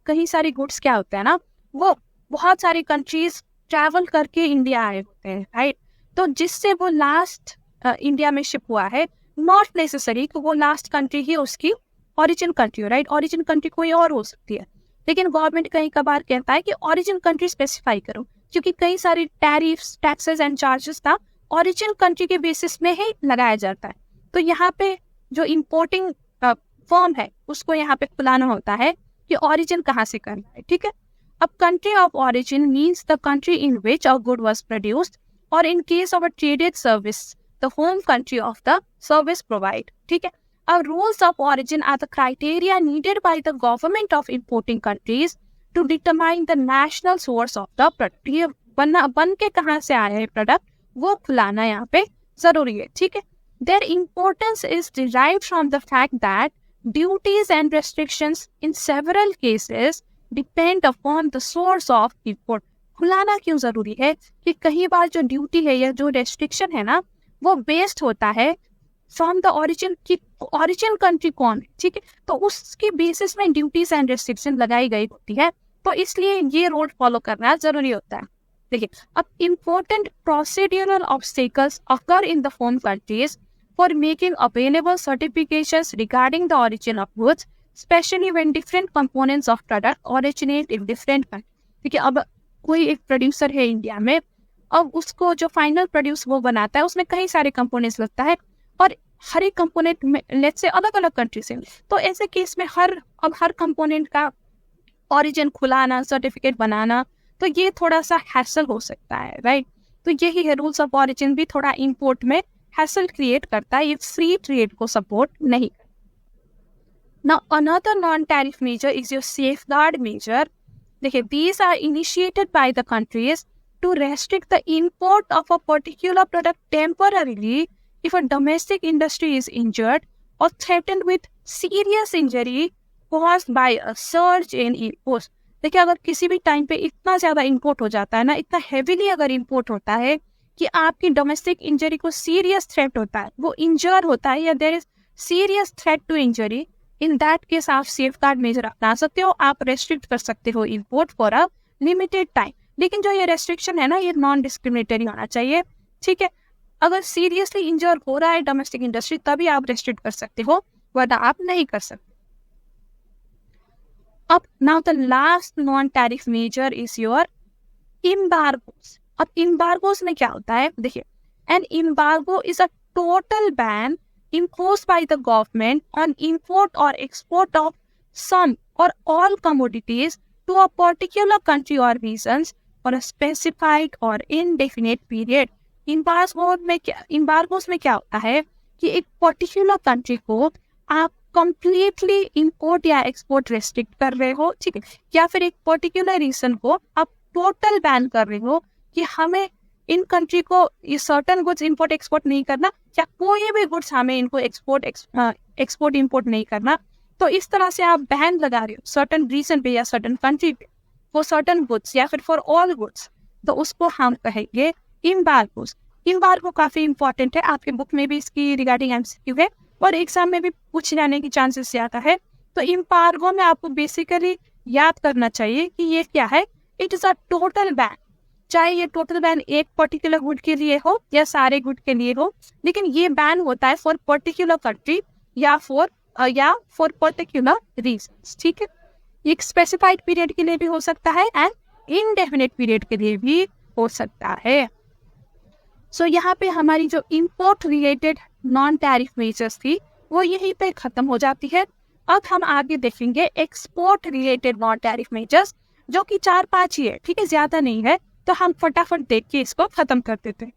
कई सारी गुड्स क्या होते हैं ना, वो बहुत सारी कंट्रीज ट्रैवल करके इंडिया आए होते हैं, राइट। तो जिससे वो लास्ट इंडिया में शिप हुआ है, नॉट नेसेसरी कि वो लास्ट कंट्री ही उसकी ओरिजिन कंट्री हो, राइट। ओरिजिन कंट्री कोई और हो सकती है, लेकिन गवर्नमेंट कई कबार कहता है कि ओरिजिन कंट्री स्पेसिफाई करो, क्योंकि कई सारी टैरिफ्स, टैक्सेस एंड चार्जेस का ओरिजिन कंट्री के बेसिस में ही लगाया जाता है। तो यहाँ पे जो इंपोर्टिंग फर्म है उसको यहाँ पे खुलाना होता है कि ओरिजिन कहाँ से करना है, ठीक है। अब country of origin means the country in which a good was produced, और in case of a traded service the home country of the service provide, ठीक है। Rules of origin are the criteria needed by the government of importing countries to determine the national source of the product। ये बन के कहाँ से आया है प्रोडक्ट, वो खुलाना यहाँ पे जरूरी है, ठीक है। Their importance is derived from the fact that duties and restrictions in several cases depend upon the source of import। खुलाना क्यों जरूरी है कि कई बार जो ड्यूटी है या जो रेस्ट्रिक्शन है ना, वो बेस्ड होता है फ्रॉम द ओरिजिन की ओरिजिन कंट्री कौन है, ठीक है। तो उसके बेसिस में ड्यूटीज एंड रेस्ट्रिक्शन लगाई गई होती है तो इसलिए ये रूल फॉलो करना जरूरी होता है। देखिए, अब important procedural obstacles occur in the home countries for making available certifications regarding the origin of goods, specially when different components of product originate in different country. ठीक है, अब कोई एक प्रोड्यूसर है इंडिया में, अब उसको जो फाइनल प्रोड्यूस वो बनाता है उसमें कई सारे कंपोनेंट्स लगता है और हर एक कंपोनेंट में लेट्स से अलग अलग कंट्री से, तो ऐसे केस में हर कंपोनेंट का ओरिजिन खुलाना, सर्टिफिकेट बनाना, तो ये थोड़ा सा हैसल हो सकता है, राइट। तो यही है, रूल्स ऑफ ओरिजिन भी थोड़ा इंपोर्ट में हैसल क्रिएट करता है, ये फ्री ट्रेड को सपोर्ट नहीं करता। Now another non tariff measure is your safeguard measure. देखिए, these are initiated by the countries to restrict the import of a particular product temporarily if a domestic industry is injured or threatened with serious injury caused by a surge in imports। देखिए, अगर किसी भी टाइम पे इतना ज़्यादा इंपोर्ट हो जाता है ना, इतना हेवीली अगर इंपोर्ट होता है कि आपकी डोमेस्टिक इंजरी को सीरियस थ्रेट होता है, वो इंजर होता है या there is serious threat to injury, in that case आप सेफगार्ड मेजर अपना सकते हो, आप रेस्ट्रिक्ट कर सकते हो import for a limited time. लेकिन जो ये रेस्ट्रिक्शन है ना, ये नॉन डिस्क्रिमिनेटरी होना चाहिए, ठीक है। अगर सीरियसली इंजर हो रहा है डोमेस्टिक इंडस्ट्री तभी आप रेस्ट्रिक्ट कर सकते हो, वरना आप नहीं कर सकते। अब now the last non tariff measure is your embargoes. अब एम्बार्गोस में क्या होता है, देखिए, an embargo is a total ban imposed by the government on import or export of some or all commodities to a particular country or regions for a specified or indefinite period। embargoes में क्या होता है कि एक पर्टिकुलर कंट्री को आप कंप्लीटली इंपोर्ट या एक्सपोर्ट रेस्ट्रिक्ट कर रहे हो, ठीक है, या फिर एक पर्टिकुलर रीजन को आप टोटल बैन कर रहे हो कि हमें इन कंट्री को ये सर्टन गुड्स इंपोर्ट एक्सपोर्ट नहीं करना, या कोई भी गुड्स हमें इनको एक्सपोर्ट इंपोर्ट नहीं करना। तो इस तरह से आप बैन लगा रहे हो सर्टन रीजन पे या सर्टन कंट्री पे फॉर सर्टन गुड्स या फिर फॉर ऑल गुड्स, तो उसको हम कहेंगे एम्बार्गोस। एम्बार्गो काफी इंपॉर्टेंट है, आपके बुक में भी इसकी रिगार्डिंग एमसीक्यू है और एग्जाम में भी पूछ जाने की चांसेस ज्यादा है। तो एम्बार्गो में आपको बेसिकली याद करना चाहिए कि ये क्या है, it is a total ban, चाहे ये टोटल बैन एक पर्टिकुलर गुड के लिए हो या सारे गुड के लिए हो, लेकिन ये बैन होता है फॉर पर्टिकुलर कंट्री या फॉर पर्टिकुलर रीजंस, ठीक है। एक स्पेसिफाइड पीरियड के लिए भी हो सकता है एंड इनडेफिनेट पीरियड के लिए भी हो सकता है। सो यहाँ पे हमारी जो import related non tariff measures थी वो यहीं पे खत्म हो जाती है। अब हम आगे देखेंगे export related non tariff measures, जो कि 4-5 ही है, ठीक है, ज्यादा नहीं है, तो हम फटाफट देख के इसको खत्म कर देते हैं।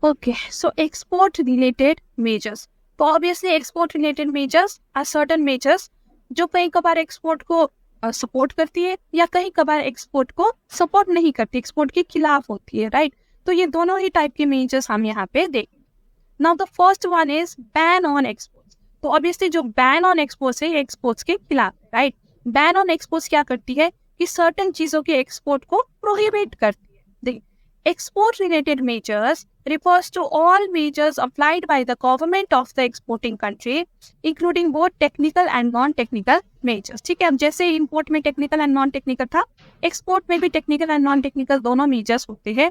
Okay, so export related measures, तो obviously export related measures are certain measures जो कई कबार एक्सपोर्ट को सपोर्ट करती है या कई कबार एक्सपोर्ट को सपोर्ट नहीं करती, एक्सपोर्ट के खिलाफ होती है, राइट। तो ये दोनों ही टाइप के मेजर्स हम यहाँ पे देखें। Now the first one is ban on exports. तो ऑब्वियसली जो बैन ऑन एक्सपोर्ट्स है, एक्सपोर्ट्स के खिलाफ, राइट। बैन ऑन एक्सपोर्ट्स क्या करती है कि सर्टेन चीजों के एक्सपोर्ट को प्रोहिबिट करती है। देखिए, export related measures refers to all measures applied by the government of the exporting country, including both technical and non-technical measures। ठीक है, अब जैसे इंपोर्ट में टेक्निकल एंड नॉन टेक्निकल था, एक्सपोर्ट में भी टेक्निकल एंड नॉन टेक्निकल दोनों मेजर्स होते हैं।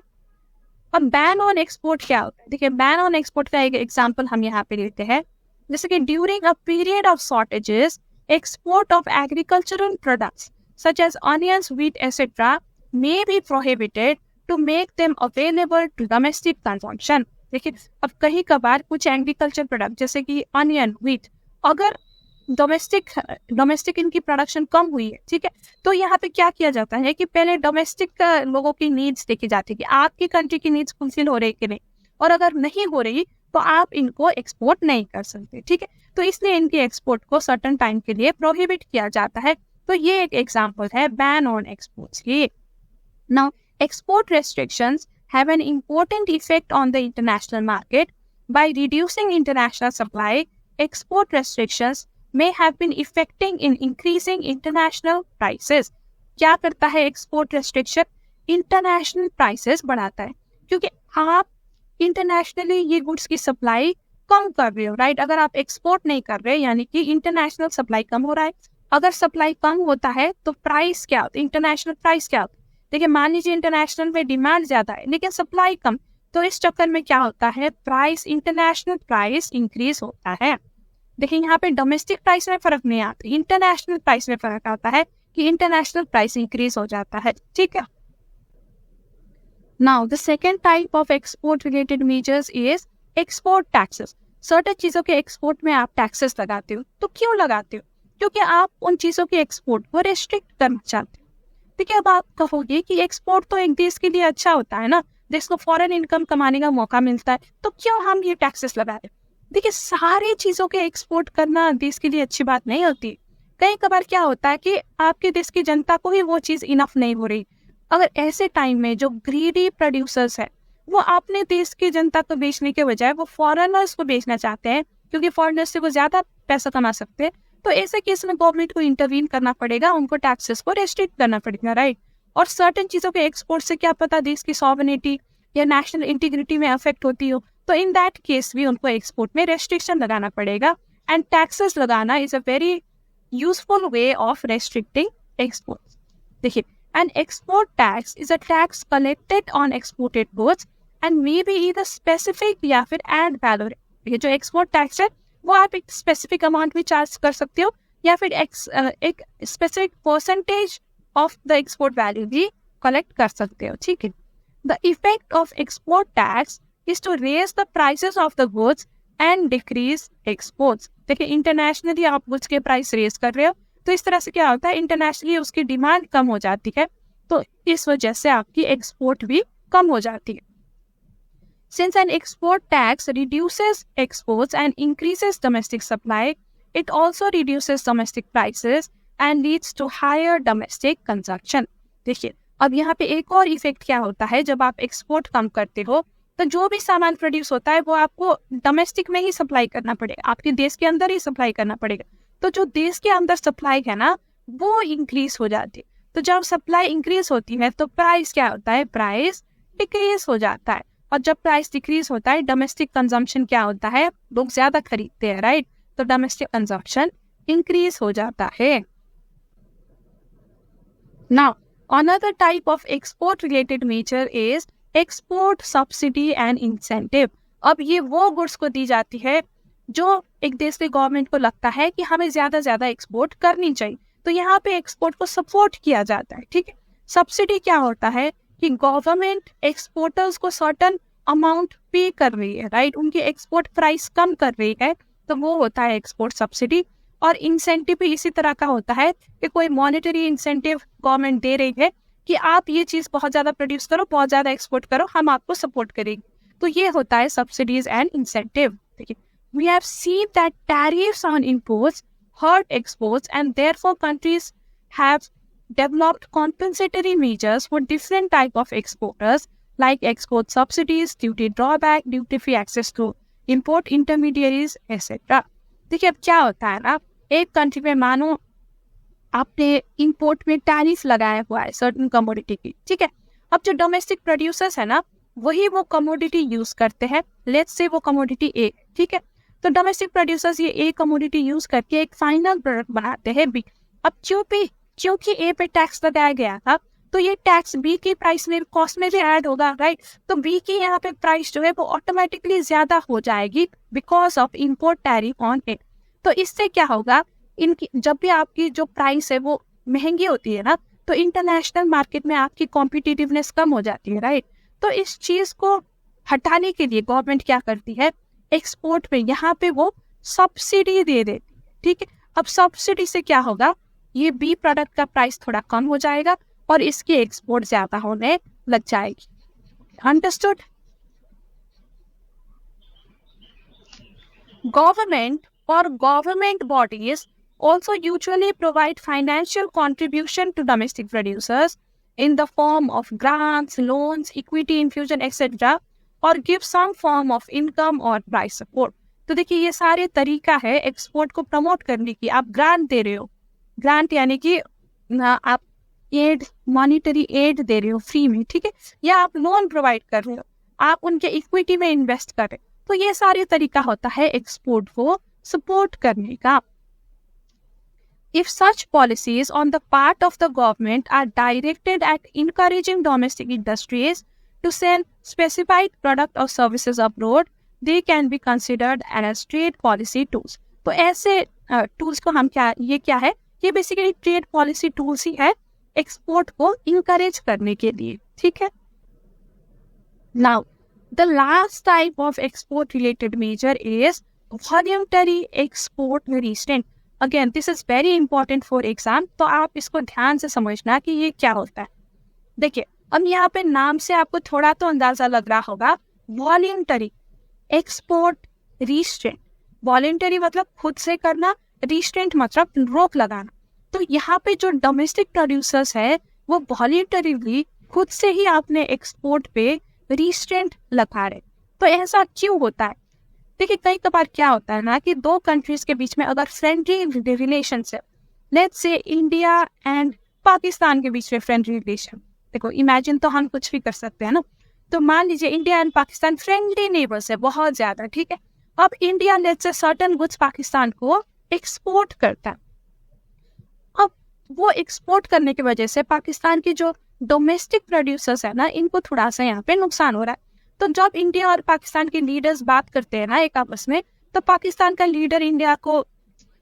अब बैन ऑन एक्सपोर्ट क्या होता है, देखिए, बैन ऑन एक्सपोर्ट का एक एग्जाम्पल हम यहाँ पे लेते हैं, जैसे कि during a period of shortages export of agricultural products such as onions, wheat, etc. may be prohibited to make them available to domestic consumption। देखिए, अब कहीं कभार कुछ एग्रीकल्चर प्रोडक्ट जैसे कि अनियन, व्हीट, अगर डोमेस्टिक इनकी प्रोडक्शन कम हुई है, ठीक है, तो यहाँ पे क्या किया जाता है कि पहले डोमेस्टिक लोगों की नीड्स देखी जाती है कि आपकी कंट्री की नीड्स फुलफिल हो रही है कि नहीं, और अगर नहीं हो रही तो आप इनको एक्सपोर्ट नहीं कर सकते, ठीक है। तो इसलिए इनकी एक्सपोर्ट को सर्टेन टाइम के लिए प्रोहिबिट किया जाता है। तो ये एक एग्जांपल है बैन ऑन एक्सपोर्ट्स की। Now export restrictions have an important effect on the international market by reducing international supply. Export restrictions may have been affecting in increasing international prices। क्या करता है एक्सपोर्ट रेस्ट्रिक्शन, इंटरनेशनल प्राइसेस बढ़ाता है, क्योंकि आप इंटरनेशनली ये गुड्स की सप्लाई कम कर रहे हो, राइट। अगर आप एक्सपोर्ट नहीं कर रहे यानी कि इंटरनेशनल सप्लाई कम हो रहा है। अगर सप्लाई कम होता है तो प्राइस क्या होता है, इंटरनेशनल प्राइस क्या होता है। देखिए मान लीजिए इंटरनेशनल में डिमांड ज्यादा है लेकिन सप्लाई कम, तो इस चक्कर में क्या होता है, प्राइस, इंटरनेशनल प्राइस इंक्रीज होता है। देखिए यहाँ पे डोमेस्टिक प्राइस में फर्क नहीं आता, इंटरनेशनल प्राइस में फर्क आता है कि इंटरनेशनल प्राइस इंक्रीज हो जाता है, ठीक है। Now the second type of export related measures is export taxes. Certain चीजों के एक्सपोर्ट में आप टैक्सेस लगाते हो, तो क्यों लगाते हो, क्योंकि आप उन चीजों के एक्सपोर्ट को रेस्ट्रिक्ट करना चाहते हो। देखिए अब आप कहोगे कि एक्सपोर्ट तो एक देश के लिए अच्छा होता है ना, देश को फॉरेन इनकम कमाने का मौका मिलता है, तो क्यों हम ये टैक्सेस लगा रहे हैं। देखिए सारी चीजों के एक्सपोर्ट करना देश के लिए अच्छी बात नहीं होती। कई कबार क्या होता है कि आपके देश की जनता को ही वो चीज इनफ नहीं हो रही। अगर ऐसे टाइम में जो ग्रीडी प्रोड्यूसर्स है वो अपने देश की जनता को बेचने के बजाय वो फॉरेनर्स को बेचना चाहते हैं, क्योंकि फॉरेनर्स से वो ज्यादा पैसा कमा सकते हैं, तो ऐसे केस में गवर्नमेंट को इंटरवीन करना पड़ेगा, उनको टैक्सेस को रेस्ट्रिक्ट करना पड़ेगा, राइट। और सर्टेन चीजों के एक्सपोर्ट से क्या पता देश की सॉवरेनिटी या नेशनल इंटीग्रिटी में अफेक्ट होती हो, तो इन दैट केस भी उनको एक्सपोर्ट में रेस्ट्रिक्शन लगाना पड़ेगा। एंड टैक्सेस लगाना is a very useful way of restricting export. देखिए an export tax is a tax collected on exported goods and may be either specific या फिर add value। ये जो export tax है वो आप एक specific amount भी चार्ज कर सकते हो या फिर एक specific percentage of the export value भी collect कर सकते हो, ठीक है। The effect of export tax is to raise the prices of the goods and decrease exports। देखिए इंटरनेशनली आप गुड्स के प्राइस रेज कर रहे हो, तो इस तरह से क्या होता है, इंटरनेशनली उसकी डिमांड कम हो जाती है, तो इस वजह से आपकी एक्सपोर्ट भी कम हो जाती है। Since an export tax reduces exports and increases domestic supply, it also reduces domestic prices and leads to higher domestic consumption। देखिए अब यहाँ पे एक और इफेक्ट क्या होता है, जब आप एक्सपोर्ट कम करते हो तो जो भी सामान प्रोड्यूस होता है वो आपको डोमेस्टिक में ही सप्लाई करना पड़ेगा, आपके देश के अंदर ही सप्लाई करना पड़ेगा। तो जो देश के अंदर सप्लाई है ना वो इंक्रीज हो जाती है, तो जब सप्लाई इंक्रीज होती है तो प्राइस क्या होता है, प्राइस डिक्रीज हो जाता है। और जब प्राइस डिक्रीज होता है डोमेस्टिक कंजम्पशन क्या होता है, लोग ज्यादा खरीदते हैं, राइट, तो डोमेस्टिक कंजम्पशन इंक्रीज हो जाता है। Now another type of export related measure is export subsidy and incentive. अब ये वो गुड्स को दी जाती है जो एक देश के गवर्नमेंट को लगता है कि हमें ज्यादा एक्सपोर्ट करनी चाहिए, तो यहाँ पे एक्सपोर्ट को सपोर्ट किया जाता है, ठीक है। सब्सिडी क्या होता है कि गवर्नमेंट एक्सपोर्टर्स को सर्टेन अमाउंट पे कर रही है, राइट, उनकी एक्सपोर्ट प्राइस कम कर रही है, तो वो होता है एक्सपोर्ट सब्सिडी। और इंसेंटिव भी इसी तरह का होता है कि कोई मॉनेटरी इंसेंटिव गवर्नमेंट दे रही है कि आप ये चीज बहुत ज्यादा प्रोड्यूस करो, बहुत ज्यादा एक्सपोर्ट करो, हम आपको सपोर्ट करेंगे, तो ये होता है सब्सिडीज एंड इंसेंटिव। देखिए we have seen that tariffs on imports hurt exports and therefore countries have developed compensatory measures for different type of exporters like export subsidies, duty drawback, duty free access to import intermediaries etc। देखिए अब क्या होता है ना, एक कंट्री में मानो आपने इंपोर्ट में टैरिफ लगाया हुआ है सर्टेन कमोडिटी की, ठीक है। अब जो डोमेस्टिक प्रोड्यूसर्स है ना वही वो कमोडिटी यूज करते हैं, लेट्स से वो कमोडिटी ए, ठीक है। तो डोमेस्टिक प्रोड्यूसर्स ये ए कमोडिटी यूज करके एक फाइनल प्रोडक्ट बनाते हैं बी। अब क्योंकि ए पे टैक्स लगाया गया था तो ये टैक्स बी की प्राइस में, कॉस्ट में भी ऐड होगा, राइट, तो बी की यहाँ पे प्राइस जो है वो ऑटोमेटिकली ज्यादा हो जाएगी because of import tariff on it. तो इससे क्या होगा, इनकी जब भी आपकी जो प्राइस है वो महंगी होती है ना, तो इंटरनेशनल मार्केट में आपकी कॉम्पिटिटिवनेस कम हो जाती है, राइट। तो इस चीज को हटाने के लिए गवर्नमेंट क्या करती है, एक्सपोर्ट पे यहाँ पे वो सब्सिडी दे देती है, ठीक है। अब सब्सिडी से क्या होगा, ये बी प्रोडक्ट का प्राइस थोड़ा कम हो जाएगा और इसकी एक्सपोर्ट ज्यादा होने लग जाएगी। अंडरस्टूड। गवर्नमेंट और government bodies also usually provide financial contribution to domestic producers in the form of grants, loans, equity infusion etc. or give some form of income or price support। तो देखिए ये सारे तरीका है एक्सपोर्ट को प्रमोट करने की। आप ग्रांट दे रहे हो, ग्रांट यानी कि आप एड, मॉनिटरी एड दे रहे हो फ्री में, ठीक है, या आप लोन प्रोवाइड कर रहे हो, आप उनके इक्विटी में इन्वेस्ट कर रहे हो, तो ये सारे तरीका होता है एक्सपोर्ट को सपोर्ट करने का. If such policies on the part of the government are directed at encouraging domestic industries to sell specified product or services abroad, they can be considered as trade policy tools. तो ऐसे टूल्स को हम ये क्या है, ये बेसिकली ट्रेड पॉलिसी टूल्स ही है एक्सपोर्ट को इंकरेज करने के लिए. ठीक है. Now, the last type of export related measure is voluntary export restraint. Again, this is very important for exam. तो आप इसको ध्यान से समझना कि ये क्या होता है. देखिए, अब यहाँ पे नाम से आपको थोड़ा तो अंदाजा लग रहा होगा. Voluntary export restraint. वॉलंटरी मतलब खुद से करना, रिस्ट्रेंट मतलब रोक लगाना. तो यहाँ पे जो डोमेस्टिक प्रोड्यूसर्स है वो वॉलंटरीली खुद से ही अपने एक्सपोर्ट पे रिस्ट्रेंट लगा रहे. तो ऐसा क्यों होता है? देखिए, कई बार क्या होता है ना कि दो कंट्रीज के बीच में अगर friendly relationship, let's say India and Pakistan के बीच में फ्रेंडली रिलेशन, देखो इमेजिन तो हम कुछ भी कर सकते हैं ना. तो मान लीजिए India and Pakistan friendly neighbours है बहुत ज्यादा. ठीक है. अब India let's say certain goods Pakistan को एक्सपोर्ट करता है. अब वो एक्सपोर्ट करने की वजह से पाकिस्तान की जो डोमेस्टिक प्रोड्यूसर्स है ना, इनको थोड़ा सा यहाँ पे नुकसान हो रहा है. तो जब इंडिया और पाकिस्तान के लीडर्स बात करते हैं ना एक आपस में, तो पाकिस्तान का लीडर इंडिया को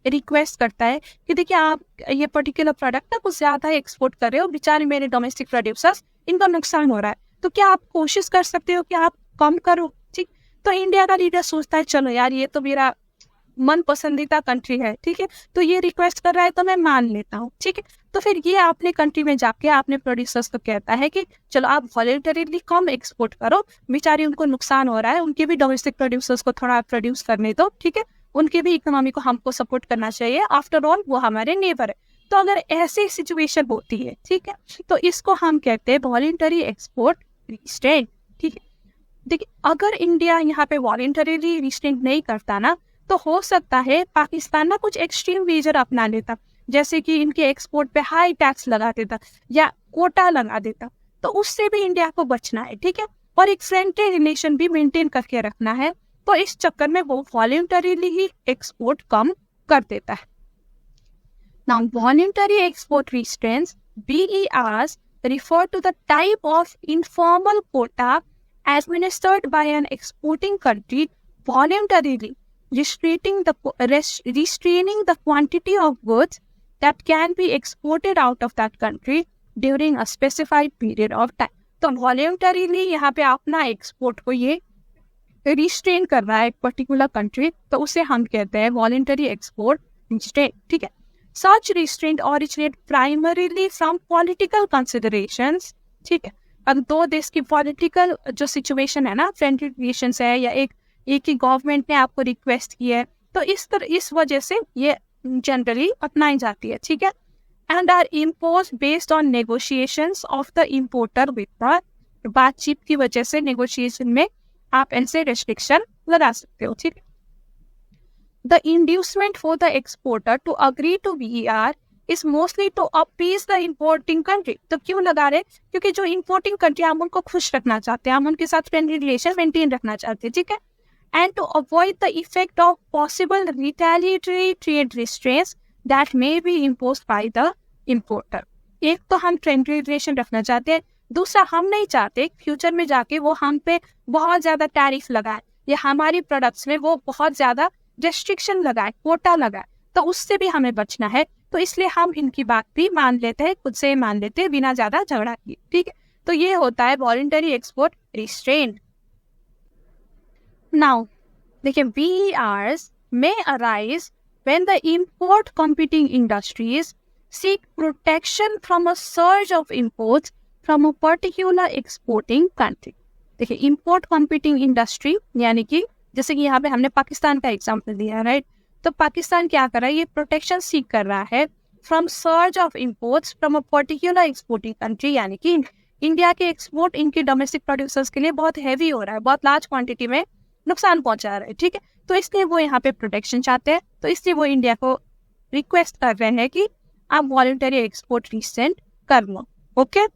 रिक्वेस्ट करता है कि देखिए आप ये पर्टिकुलर प्रोडक्ट ना कुछ ज्यादा एक्सपोर्ट कर रहे हो, बेचारे मेरे डोमेस्टिक प्रोड्यूसर्स, इनको नुकसान हो रहा है, तो क्या आप कोशिश कर सकते हो कि आप कम करो. ठीक. तो इंडिया का लीडर सोचता है चलो यार ये तो मेरा मन पसंदीदा कंट्री है. ठीक है. तो ये रिक्वेस्ट कर रहा है तो मैं मान लेता हूँ. ठीक है. तो फिर ये अपने कंट्री में जाके अपने प्रोड्यूसर्स को कहता है कि चलो आप वॉलंटरीली कम एक्सपोर्ट करो, बेचारे उनको नुकसान हो रहा है, उनके भी डोमेस्टिक प्रोड्यूसर्स को थोड़ा प्रोड्यूस करने दो. ठीक है. उनके भी इकोनॉमी को हमको सपोर्ट करना चाहिए, आफ्टर ऑल वो हमारे नेबर है. तो अगर ऐसी सिचुएशन होती है, ठीक है, तो इसको हम कहते हैं वॉलंटरी एक्सपोर्ट रिस्ट्रेंट. ठीक है. देखिए, अगर इंडिया यहाँ पे वॉलंटरीली रिस्ट्रेंट नहीं करता ना, तो हो सकता है पाकिस्तान ना कुछ एक्सट्रीम मेजर अपना लेता, जैसे कि इनके एक्सपोर्ट पे हाई टैक्स लगा देता या कोटा लगा देता. तो उससे भी इंडिया को बचना है. ठीक है. और एक फ्रेंडली रिलेशन भी मेंटेन करके रखना है. तो इस चक्कर में वो वॉलंटरीली ही एक्सपोर्ट कम कर देता है. Now voluntary export restraints BERs refer to the type of informal quota administered by an exporting country voluntarily restraining the quantity of goods that can be exported out of that country during a specified period of time. तो voluntarily यहाँ पे अपना एक्सपोर्ट को ये रिस्ट्रेन कर रहा है एक पर्टिकुलर कंट्री, तो उसे हम कहते हैं वॉलंटरी एक्सपोर्ट रिस्ट्रेंट. ठीक है. Such restraint originate primarily from political considerations. ठीक है. अब दो देश की पॉलिटिकल जो सिचुएशन है ना, फ्रेंडली रिलेशंस है या एक ही गवर्नमेंट ने आपको रिक्वेस्ट की है, तो इस वजह से ये जनरली अपनाई जाती है. ठीक है. And are impose based on negotiations of the importer with बातचीत की वजह से नेगोशिएशन में आप ऐसे रेस्ट्रिक्शन लगा सकते हो. ठीक है. The inducement for the exporter to agree to BER is mostly to appease the importing country. तो क्यों लगा रहे? क्योंकि जो importing country हम उनको खुश रखना चाहते हैं, हम उनके साथ friendly relation maintain रखना चाहते हैं. ठीक है. And to avoid the effect of possible retaliatory trade restraints that may be imposed by the importer. एक तो हम friendly relation रखना चाहते हैं, दूसरा हम नहीं चाहते फ्यूचर में जाके वो हम पे बहुत ज्यादा टैरिफ लगाए या हमारी प्रोडक्ट्स में वो बहुत ज्यादा रेस्ट्रिक्शन लगाए, कोटा लगाए, तो उससे भी हमें बचना है. तो इसलिए हम इनकी बात भी मान लेते हैं, खुद से मान लेते हैं बिना ज्यादा झगड़ा किए. ठीक है. तो ये होता है वॉलंटरी एक्सपोर्ट रिस्ट्रेंट. नाउ देखिए, BERs may arise when the import competing industries seek protection from a surge of imports from a particular exporting country. देखिए, import competing industry यानी कि जैसे कि यहाँ पे हमने पाकिस्तान का एग्जाम्पल दिया, राइट. तो पाकिस्तान क्या कर रहा है, ये प्रोटेक्शन सीख कर रहा है from surge of imports from a particular exporting country, यानी कि इंडिया के एक्सपोर्ट इनके डोमेस्टिक प्रोड्यूसर्स के लिए बहुत हैवी हो रहा है, बहुत लार्ज क्वांटिटी में नुकसान पहुंचा रहा है. ठीक है. तो इसलिए वो यहाँ पे प्रोटेक्शन चाहते हैं, तो इसलिए वो इंडिया को रिक्वेस्ट कर रहे हैं कि आप वॉलंटरी एक्सपोर्ट रिस्ट्रेंट कर लो. Okay.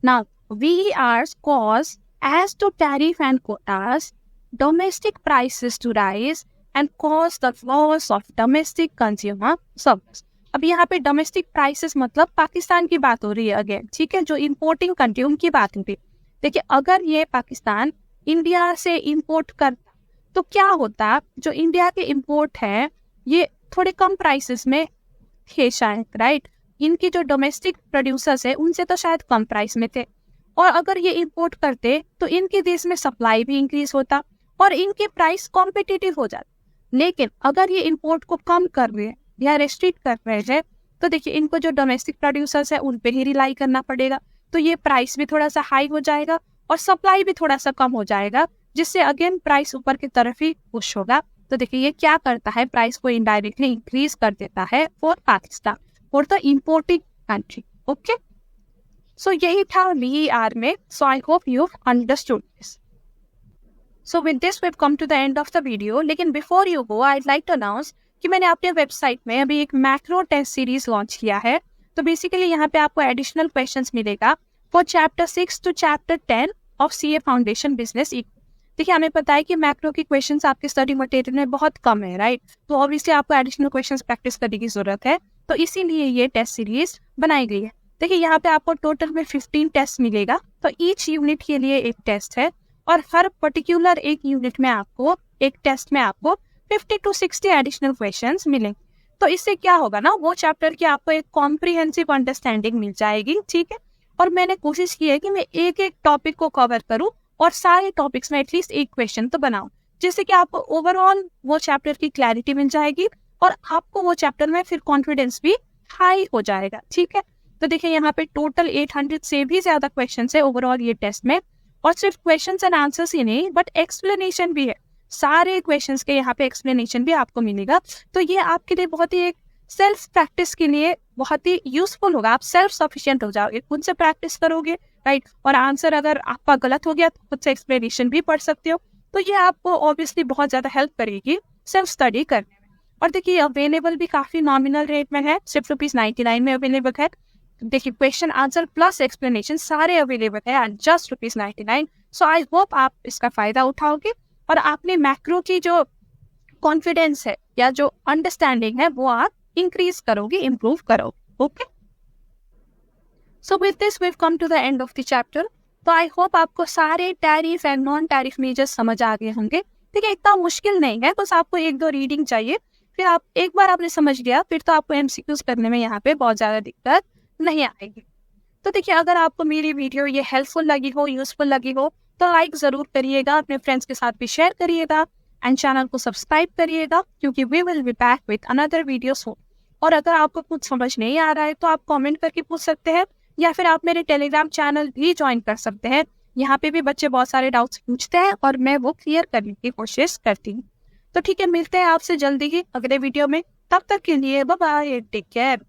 Now BERs cause as to tariff and quotas, domestic prices to rise and cause the loss of domestic consumer service. अब यहाँ पे डोमेस्टिक प्राइसेस मतलब पाकिस्तान की बात हो रही है अगेन, ठीक है, जो इम्पोर्टिंग कंट्री उनकी बात हो रही है। देखिए, अगर ये पाकिस्तान इंडिया से इंपोर्ट करता तो क्या होता, जो इंडिया के इंपोर्ट है ये थोड़े कम प्राइसेस में थे शायद, राइट। इनकी जो डोमेस्टिक प्रोड्यूसर्स है उनसे तो शायद कम प्राइस में थे, और अगर ये इंपोर्ट करते तो इनके देश में सप्लाई भी इंक्रीज होता और इनके प्राइस कॉम्पिटिटिव हो जाते। लेकिन अगर ये इंपोर्ट को कम कर रहे हैं या रेस्ट्रिक्ट कर रहे हैं तो देखिए इनको जो डोमेस्टिक प्रोड्यूसर्स है उन पे ही रिलाई करना पड़ेगा, तो ये प्राइस भी थोड़ा सा हाई हो जाएगा और सप्लाई भी थोड़ा सा कम हो जाएगा, जिससे अगेन प्राइस ऊपर की तरफ ही पुश होगा। तो देखिए ये क्या करता है, प्राइस को इनडायरेक्टली इंक्रीज कर देता है for Pakistan, for the importing country. Okay, so यही था VER में। So I hope you understood this. So with this we have come to the end of the video. लेकिन before you go, I like to announce कि मैंने अपने वेबसाइट में अभी एक मैक्रो टेस्ट सीरीज लॉन्च किया है। तो बेसिकली यहाँ पे आपको एडिशनल क्वेश्चंस मिलेगा फॉर चैप्टर 6 टू चैप्टर 10 ऑफ CA फाउंडेशन बिजनेस। देखिए, हमें पता है कि मैक्रो की क्वेश्चंस आपके स्टडी मटेरियल में बहुत कम है, राइट। तो ऑब्वियसली आपको एडिशनल क्वेश्चंस प्रैक्टिस करने की जरूरत है, तो इसीलिए ये टेस्ट सीरीज बनाई गई है। देखिए, यहाँ पे आपको टोटल में 15 टेस्ट मिलेगा, तो ईच यूनिट के लिए एक टेस्ट है, और हर पर्टिकुलर एक यूनिट में आपको, एक टेस्ट में आपको 50 to 60 एडिशनल क्वेश्चंस मिलेंगे। तो इससे क्या होगा ना, वो चैप्टर की आपको एक कॉम्प्रिहेंसिव अंडरस्टैंडिंग मिल जाएगी, ठीक है। और मैंने कोशिश की है कि मैं एक एक टॉपिक को कवर करूं और सारे टॉपिक्स में एटलीस्ट एक क्वेश्चन तो बनाऊं, जिससे कि आपको ओवरऑल वो चैप्टर की क्लैरिटी मिल जाएगी और आपको वो चैप्टर में फिर कॉन्फिडेंस भी हाई हो जाएगा, ठीक है। तो देखिए, यहाँ पे टोटल 800 से भी ज्यादा क्वेश्चन है ओवरऑल ये टेस्ट में, और सिर्फ क्वेश्चन एंड आंसर्स ही नहीं बट एक्सप्लेनेशन भी है। सारे क्वेश्चंस के यहाँ पे एक्सप्लेनेशन भी आपको मिलेगा। तो ये आपके लिए बहुत ही एक सेल्फ प्रैक्टिस के लिए बहुत ही यूजफुल होगा। आप सेल्फ सफिशिएंट हो जाओगे, खुद से प्रैक्टिस करोगे, राइट। और आंसर अगर आपका गलत हो गया तो खुद से एक्सप्लेनेशन भी पढ़ सकते हो। तो ये आपको ऑब्वियसली बहुत ज्यादा हेल्प करेगी सेल्फ स्टडी करने में। और देखिए, अवेलेबल भी काफी नॉमिनल रेट में है, सिर्फ ₹99 में अवेलेबल है। देखिए, क्वेश्चन आंसर प्लस एक्सप्लेनेशन सारे अवेलेबल है at just ₹99। So I hope आप इसका फायदा उठाओगे और आपने मैक्रो की जो कॉन्फिडेंस है या जो अंडरस्टैंडिंग है वो आप इंक्रीज करोगे, इंप्रूव करोगे। Okay, so with this we have come to the end of the chapter. तो आई होप आपको सारे tariff and non tariff measures समझ आ गए होंगे। ठीक है, इतना मुश्किल नहीं है, बस आपको 1-2 रीडिंग चाहिए, फिर आप एक बार आपने समझ लिया फिर तो आपको MCQs करने में यहाँ पे बहुत ज्यादा दिक्कत नहीं आएगी। तो देखिए, अगर आपको मेरी वीडियो ये हेल्पफुल लगी हो, यूजफुल लगी हो, तो लाइक जरूर करिएगा, अपने फ्रेंड्स के साथ भी शेयर करिएगा एंड चैनल को सब्सक्राइब करिएगा, क्योंकि we will be back with another videos. और अगर आपको कुछ समझ नहीं आ रहा है तो आप कमेंट करके पूछ सकते हैं, या फिर आप मेरे टेलीग्राम चैनल भी ज्वाइन कर सकते हैं। यहाँ पे भी बच्चे बहुत सारे डाउट्स पूछते हैं और मैं वो क्लियर करने की कोशिश करती हूँ। तो ठीक है, मिलते हैं आपसे जल्दी ही अगले वीडियो में। तब तक के लिए बाय बाय, टेक केयर।